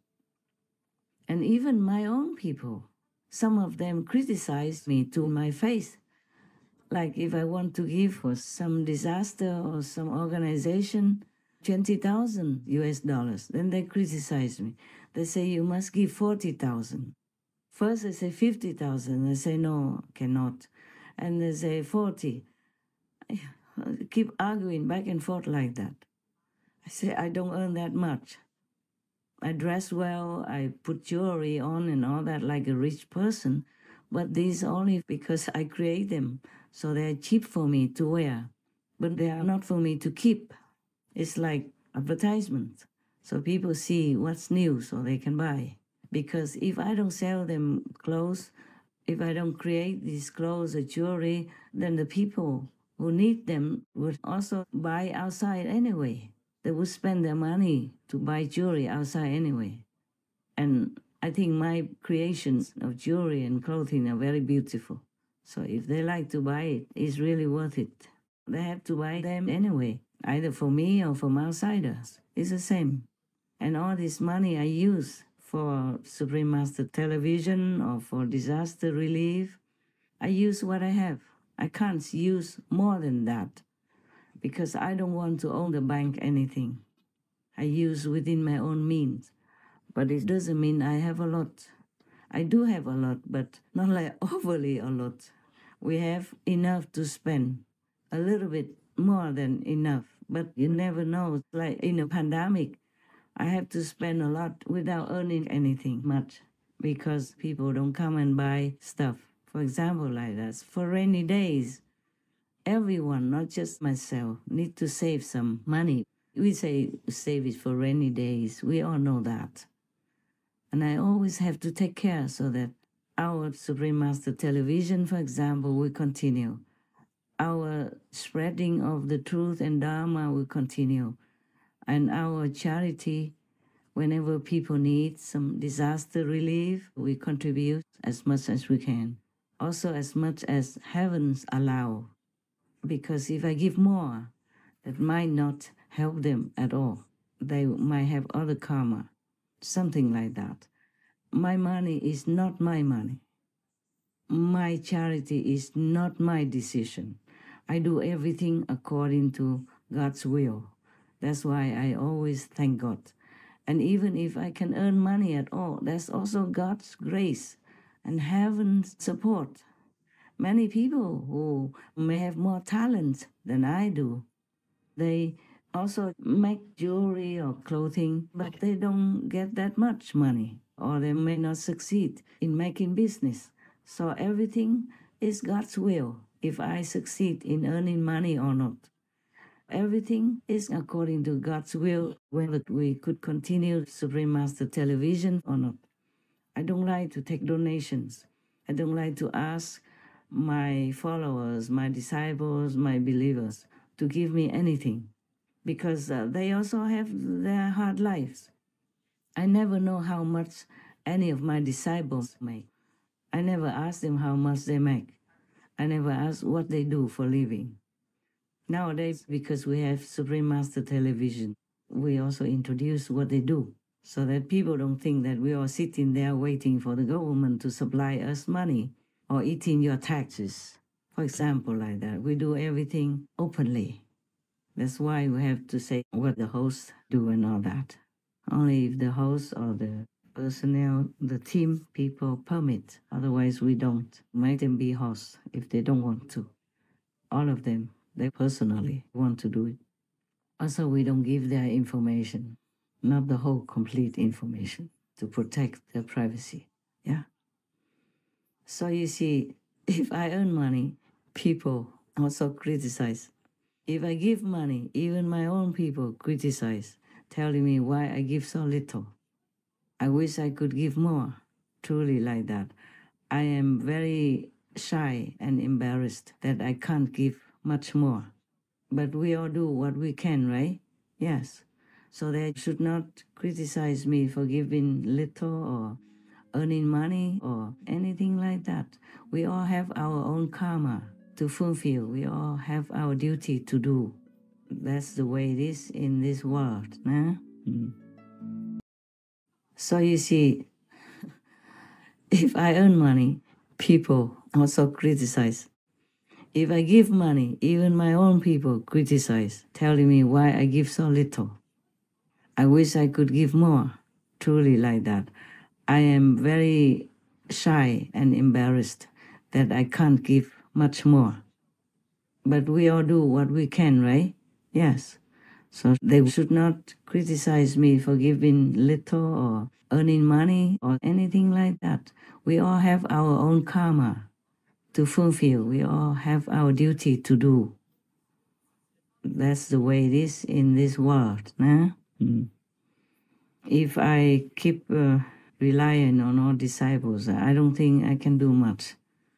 And even my own people, some of them criticize me to my face. Like if I want to give for some disaster or some organization, 20,000 US dollars, then they criticize me. They say, you must give 40,000. First they say 50,000. I say, no, cannot. And they say 40. I keep arguing back and forth like that. I say, I don't earn that much. I dress well, I put jewelry on and all that like a rich person, but these only because I create them. So they're cheap for me to wear, but they are not for me to keep. It's like advertisement. So people see what's new so they can buy. Because if I don't sell them clothes, if I don't create these clothes or jewelry, then the people who need them would also buy outside anyway. They would spend their money to buy jewelry outside anyway. And I think my creations of jewelry and clothing are very beautiful. So if they like to buy it, it's really worth it. They have to buy them anyway, either for me or from outsiders. It's the same. And all this money I use for Supreme Master Television or for disaster relief, I use what I have. I can't use more than that because I don't want to owe the bank anything. I use within my own means. But it doesn't mean I have a lot. I do have a lot, but not like overly a lot. We have enough to spend, a little bit more than enough. But you never know. Like in a pandemic, I have to spend a lot without earning anything much because people don't come and buy stuff. For example, like that, for rainy days, everyone, not just myself, need to save some money. We say save it for rainy days. We all know that. And I always have to take care so that our Supreme Master Television, for example, will continue. Our spreading of the truth and Dharma will continue. And our charity, whenever people need some disaster relief, we contribute as much as we can. Also as much as heavens allow. Because if I give more, that might not help them at all. They might have other karma, something like that. My money is not my money. My charity is not my decision. I do everything according to God's will. That's why I always thank God. And even if I can earn money at all, that's also God's grace and heaven's support. Many people who may have more talent than I do, they also make jewelry or clothing, but they don't get that much money, or they may not succeed in making business. So everything is God's will, if I succeed in earning money or not. Everything is according to God's will, whether we could continue Supreme Master Television or not. I don't like to take donations. I don't like to ask my followers, my disciples, my believers to give me anything because they also have their hard lives. I never know how much any of my disciples make. I never ask them how much they make. I never ask what they do for living. Nowadays, because we have Supreme Master Television, we also introduce what they do so that people don't think that we are sitting there waiting for the government to supply us money or eating your taxes. For example, like that. We do everything openly. That's why we have to say what the hosts do and all that. Only if the host or the personnel, the team people permit. Otherwise, we don't make them be hosts if they don't want to. All of them, they personally want to do it. Also, we don't give their information, not the whole complete information, to protect their privacy. Yeah. So you see, if I earn money, people also criticize. If I give money, even my own people criticize, telling me why I give so little. I wish I could give more, truly like that. I am very shy and embarrassed that I can't give much more. But we all do what we can, right? Yes. So they should not criticize me for giving little or earning money or anything like that. We all have our own karma to fulfill. We all have our duty to do. That's the way it is in this world. Nah? So you see, if I earn money, people also criticize. If I give money, even my own people criticize, telling me why I give so little. I wish I could give more, truly like that. I am very shy and embarrassed that I can't give much more. But we all do what we can, right? Yes. So they should not criticize me for giving little or earning money or anything like that. We all have our own karma to fulfill. We all have our duty to do. That's the way it is in this world. Nah? If I keep relying on all disciples, I don't think I can do much.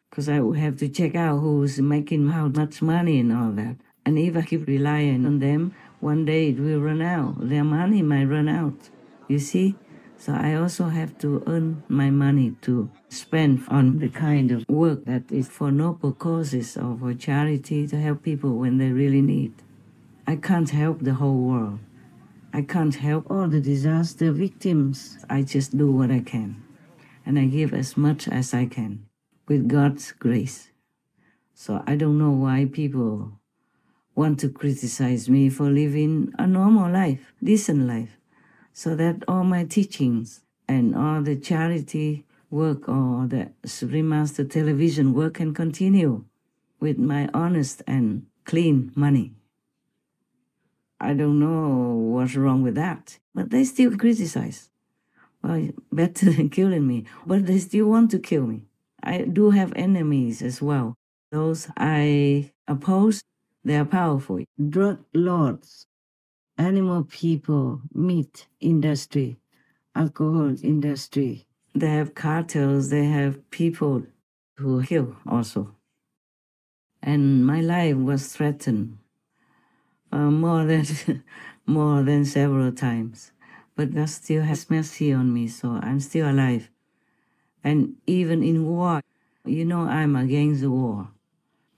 Because I will have to check out who's making how much money and all that. And if I keep relying on them, one day it will run out. Their money might run out, you see? So I also have to earn my money to spend on the kind of work that is for noble causes or for charity to help people when they really need. I can't help the whole world. I can't help all the disaster victims. I just do what I can. And I give as much as I can with God's grace. So I don't know why people want to criticize me for living a normal life, decent life, so that all my teachings and all the charity work or the Supreme Master television work can continue with my honest and clean money. I don't know what's wrong with that, but they still criticize. Well, better than killing me, but they still want to kill me. I do have enemies as well. Those I oppose, they are powerful. Drug lords, animal people, meat industry, alcohol industry. They have cartels, they have people who kill also. And my life was threatened more than several times. But God still has mercy on me, so I'm still alive. And even in war, you know I'm against the war.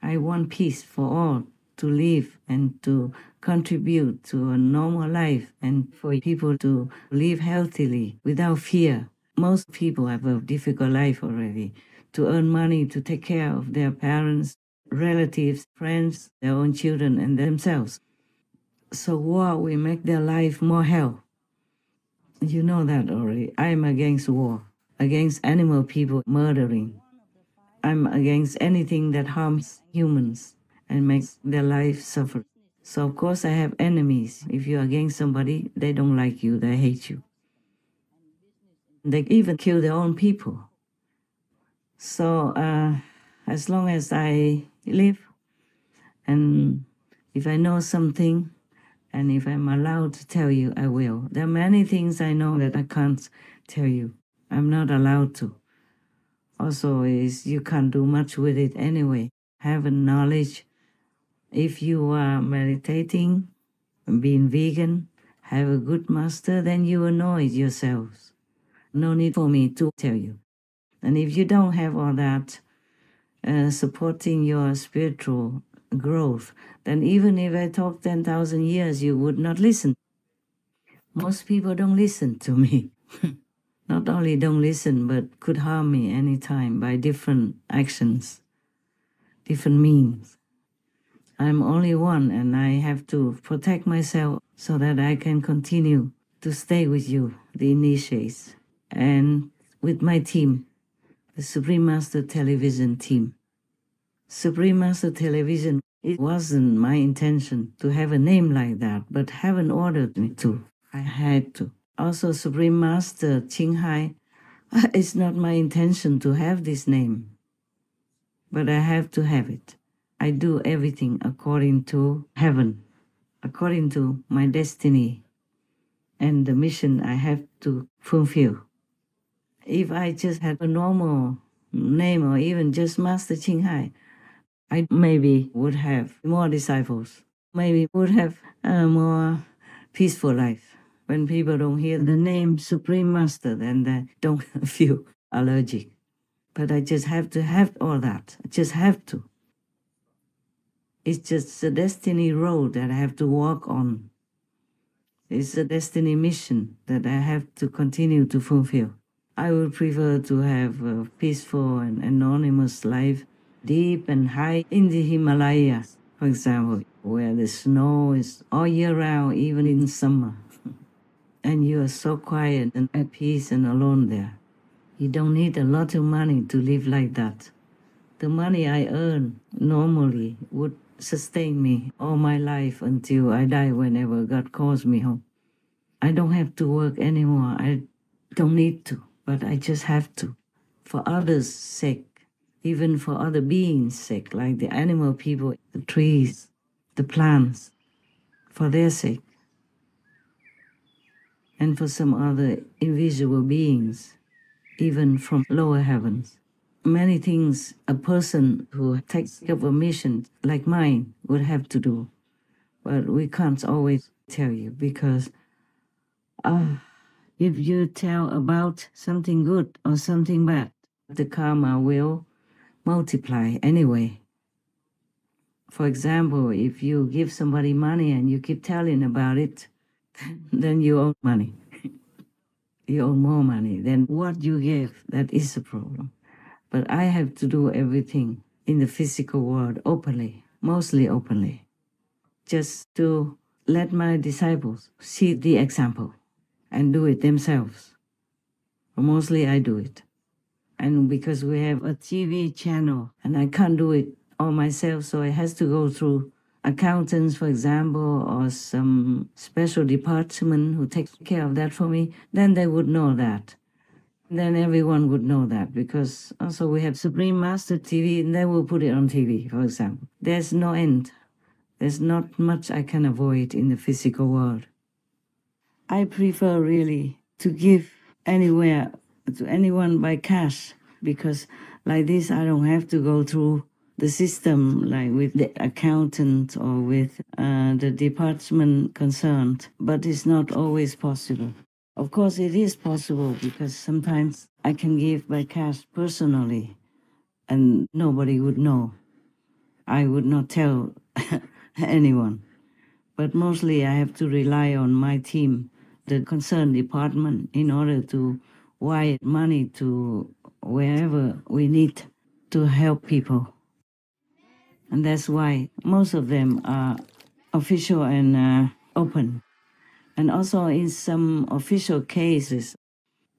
I want peace for all to live and to contribute to a normal life and for people to live healthily without fear. Most people have a difficult life already. To earn money to take care of their parents, relatives, friends, their own children and themselves. So war will make their life more hell. You know that already. I'm against war, against animal people murdering. I'm against anything that harms humans and makes their life suffer. So of course I have enemies. If you're against somebody, they don't like you, they hate you. They even kill their own people. So as long as I live, and if I know something, and if I'm allowed to tell you, I will. There are many things I know that I can't tell you. I'm not allowed to. Also, is you can't do much with it anyway. Have a knowledge. If you are meditating, being vegan, have a good master, then you will know it yourselves. No need for me to tell you. And if you don't have all that supporting your spiritual growth, then even if I talk 10,000 years, you would not listen. Most people don't listen to me. Not only don't listen, but could harm me anytime by different actions, different means. I'm only one, and I have to protect myself so that I can continue to stay with you, the initiates, and with my team, the Supreme Master Television team. Supreme Master Television It wasn't my intention to have a name like that, but heaven ordered me to. I had to. Also, Supreme Master Ching Hai, it's not my intention to have this name, but I have to have it. I do everything according to heaven, according to my destiny and the mission I have to fulfill. If I just had a normal name or even just Master Ching Hai, I maybe would have more disciples, maybe would have a more peaceful life. When people don't hear the name Supreme Master, then they don't feel allergic. But I just have to have all that. I just have to. It's just a destiny road that I have to walk on. It's a destiny mission that I have to continue to fulfill. I would prefer to have a peaceful and anonymous life, deep and high in the Himalayas, for example, where the snow is all year round, even in summer. And you are so quiet and at peace and alone there. You don't need a lot of money to live like that. The money I earn normally would sustain me all my life until I die whenever God calls me home. I don't have to work anymore. I don't need to, but I just have to. For others' sake, even for other beings' sake, like the animal people, the trees, the plants, for their sake. And for some other invisible beings, even from lower heavens. Many things a person who takes up a mission like mine would have to do. But we can't always tell you because if you tell about something good or something bad, the karma will multiply anyway. For example, if you give somebody money and you keep telling about it, then you owe money. You owe more money than what you gave. That is a problem. But I have to do everything in the physical world openly, mostly openly, just to let my disciples see the example and do it themselves. Mostly I do it. And because we have a TV channel and I can't do it all myself, so it has to go through accountants, for example, or some special department who takes care of that for me, then they would know that. Then everyone would know that because also we have Supreme Master TV and they will put it on TV, for example. There's no end. There's not much I can avoid in the physical world. I prefer really to give anywhere to anyone by cash because like this I don't have to go through the system like with the accountant or with the department concerned, but it's not always possible. Of course, it is possible because sometimes I can give by cash personally and nobody would know. I would not tell anyone. But mostly I have to rely on my team, the concerned department, in order to wire money to wherever we need to help people. And that's why most of them are official and open. And also in some official cases,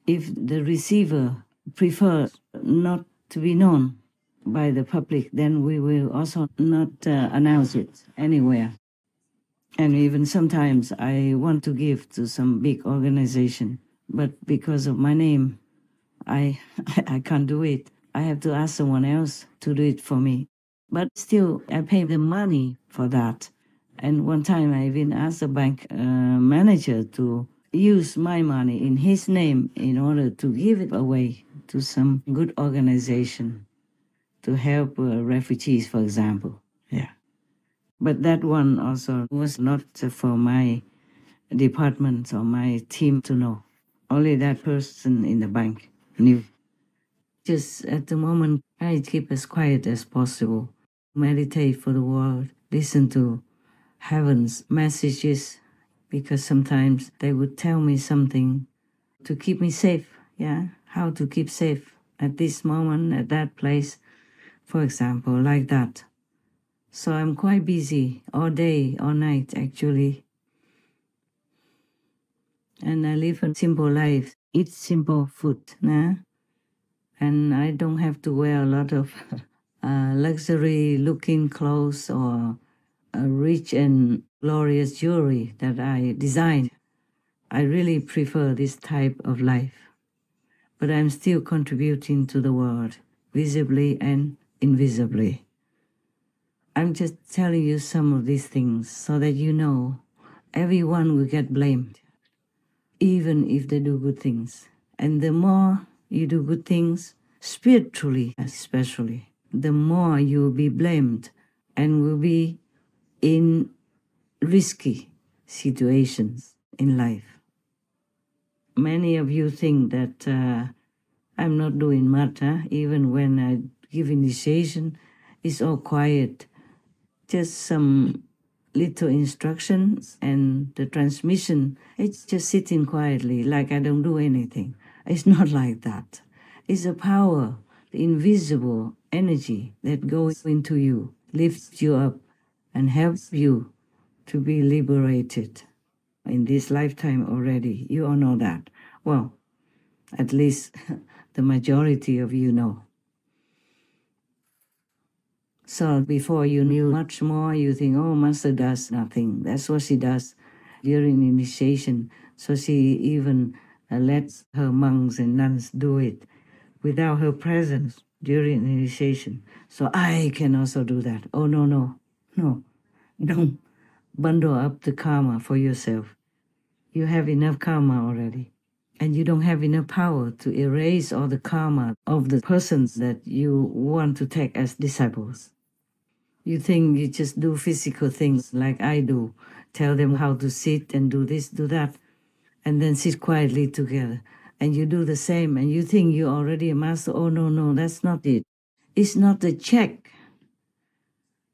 if the receiver prefers not to be known by the public, then we will also not announce it anywhere. And even sometimes I want to give to some big organization, but because of my name, I can't do it. I have to ask someone else to do it for me. But still, I pay the money for that. And one time I even asked the bank manager to use my money in his name in order to give it away to some good organization to help refugees, for example. Yeah. But that one also was not for my department or my team to know. Only that person in the bank knew. Just at the moment, I keep as quiet as possible. Meditate for the world. Listen to heaven's messages, because sometimes they would tell me something to keep me safe. Yeah, how to keep safe at this moment, at that place, for example, like that. So I'm quite busy all day, all night, actually. And I live a simple life, eat simple food, nah? And I don't have to wear a lot of luxury looking clothes or rich and glorious jewelry that I design. I really prefer this type of life. But I'm still contributing to the world, visibly and invisibly. I'm just telling you some of these things so that you know everyone will get blamed, even if they do good things. And the more you do good things, spiritually especially, the more you will be blamed and will be in risky situations in life. Many of you think that I'm not doing much, even when I give initiation, it's all quiet. Just some little instructions and the transmission, it's just sitting quietly like I don't do anything. It's not like that. It's a power, the invisible energy that goes into you, lifts you up and helps you to be liberated. In this lifetime already, you all know that. Well, at least the majority of you know. So before you knew much more, you think, oh, Master does nothing. That's what she does during initiation. So she even lets her monks and nuns do it without her presence during initiation. So I can also do that. Oh, no. Don't bundle up the karma for yourself. You have enough karma already. And you don't have enough power to erase all the karma of the persons that you want to take as disciples. You think you just do physical things like I do, tell them how to sit and do this, do that, and then sit quietly together. And you do the same, and you think you're already a master. Oh, no, that's not it. It's not the check.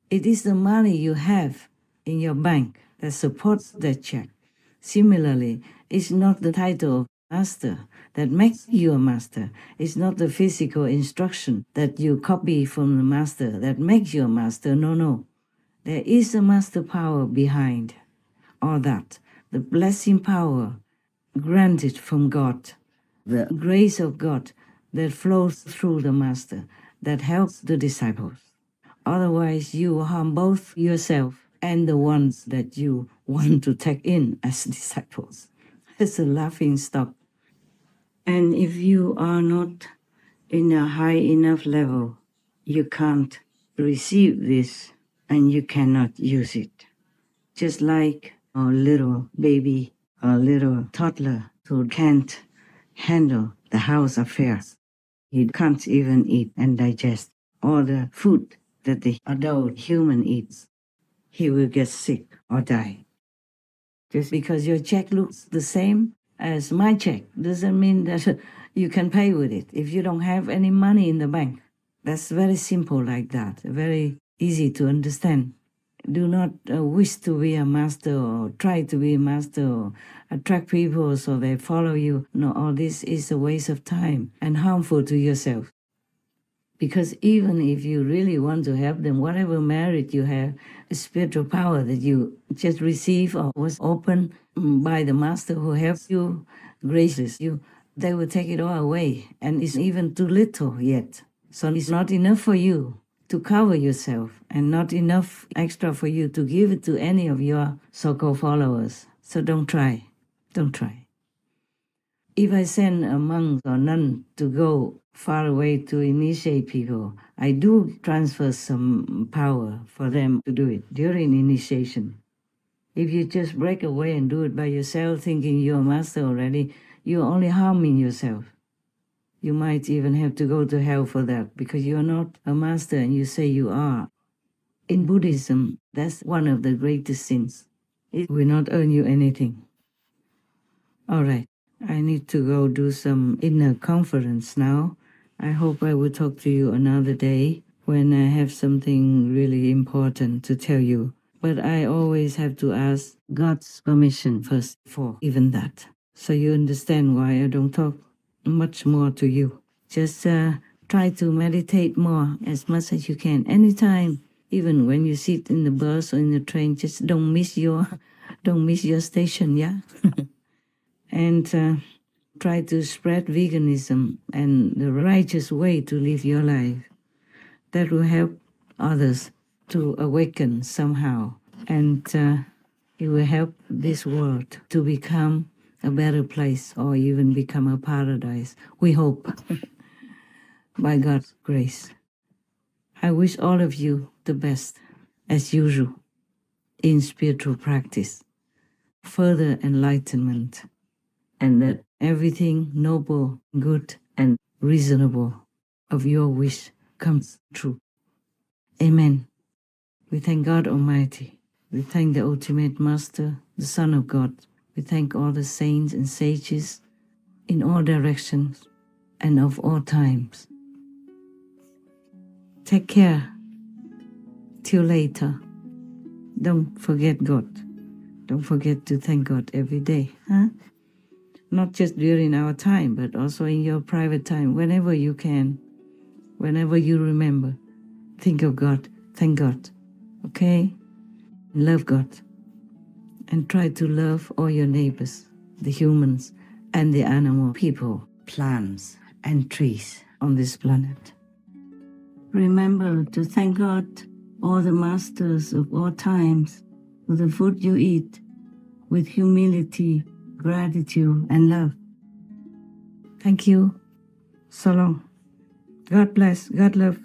It is the money you have in your bank that supports that check. Similarly, it's not the title of master that makes you a master. It's not the physical instruction that you copy from the master that makes you a master. No. There is a master power behind all that. The blessing power granted from God, the grace of God that flows through the master that helps the disciples. Otherwise, you will harm both yourself and the ones that you want to take in as disciples. It's a laughing stock. And if you are not in a high enough level, you can't receive this and you cannot use it. Just like a little baby, a little toddler who can't handle the house affairs. He can't even eat and digest all the food that the adult human eats. He will get sick or die. Just because your check looks the same as my check doesn't mean that you can pay with it if you don't have any money in the bank. That's very simple like that, very easy to understand. Do not wish to be a master or try to be a master or attract people so they follow you. No, all this is a waste of time and harmful to yourself. Because even if you really want to help them, whatever merit you have, spiritual power that you just receive or was opened by the master who helps you, graces you, they will take it all away. And it's even too little yet. So it's not enough for you to cover yourself and not enough extra for you to give it to any of your so-called followers. So don't try. If I send a monk or nun to go far away to initiate people, I do transfer some power for them to do it during initiation. If you just break away and do it by yourself thinking you're a master already, you're only harming yourself. You might even have to go to hell for that because you're not a master and you say you are. In Buddhism, that's one of the greatest sins. It will not earn you anything. All right, I need to go do some inner conference now. I hope I will talk to you another day when I have something really important to tell you. But I always have to ask God's permission first for even that. So you understand why I don't talk much more to you. Just try to meditate more as much as you can. Anytime, even when you sit in the bus or in the train, just don't miss your station, yeah? And try to spread veganism and the righteous way to live your life. that will help others to awaken somehow. And it will help this world to become a better place or even become a paradise. We hope, by God's grace. I wish all of you the best, as usual, in spiritual practice, further enlightenment, and that everything noble, good, and reasonable of your wish comes true. Amen. We thank God Almighty. We thank the Ultimate Master, the Son of God. We thank all the saints and sages in all directions and of all times. Take care. Till later. Don't forget God. Don't forget to thank God every day. Not just during our time, but also in your private time, whenever you can, whenever you remember. Think of God. Thank God. Okay? Love God. And try to love all your neighbors, the humans and the animal, people, plants, and trees on this planet. Remember to thank God, all the masters of all times, for the food you eat, with humility, gratitude, and love. Thank you. So long. God bless. God love.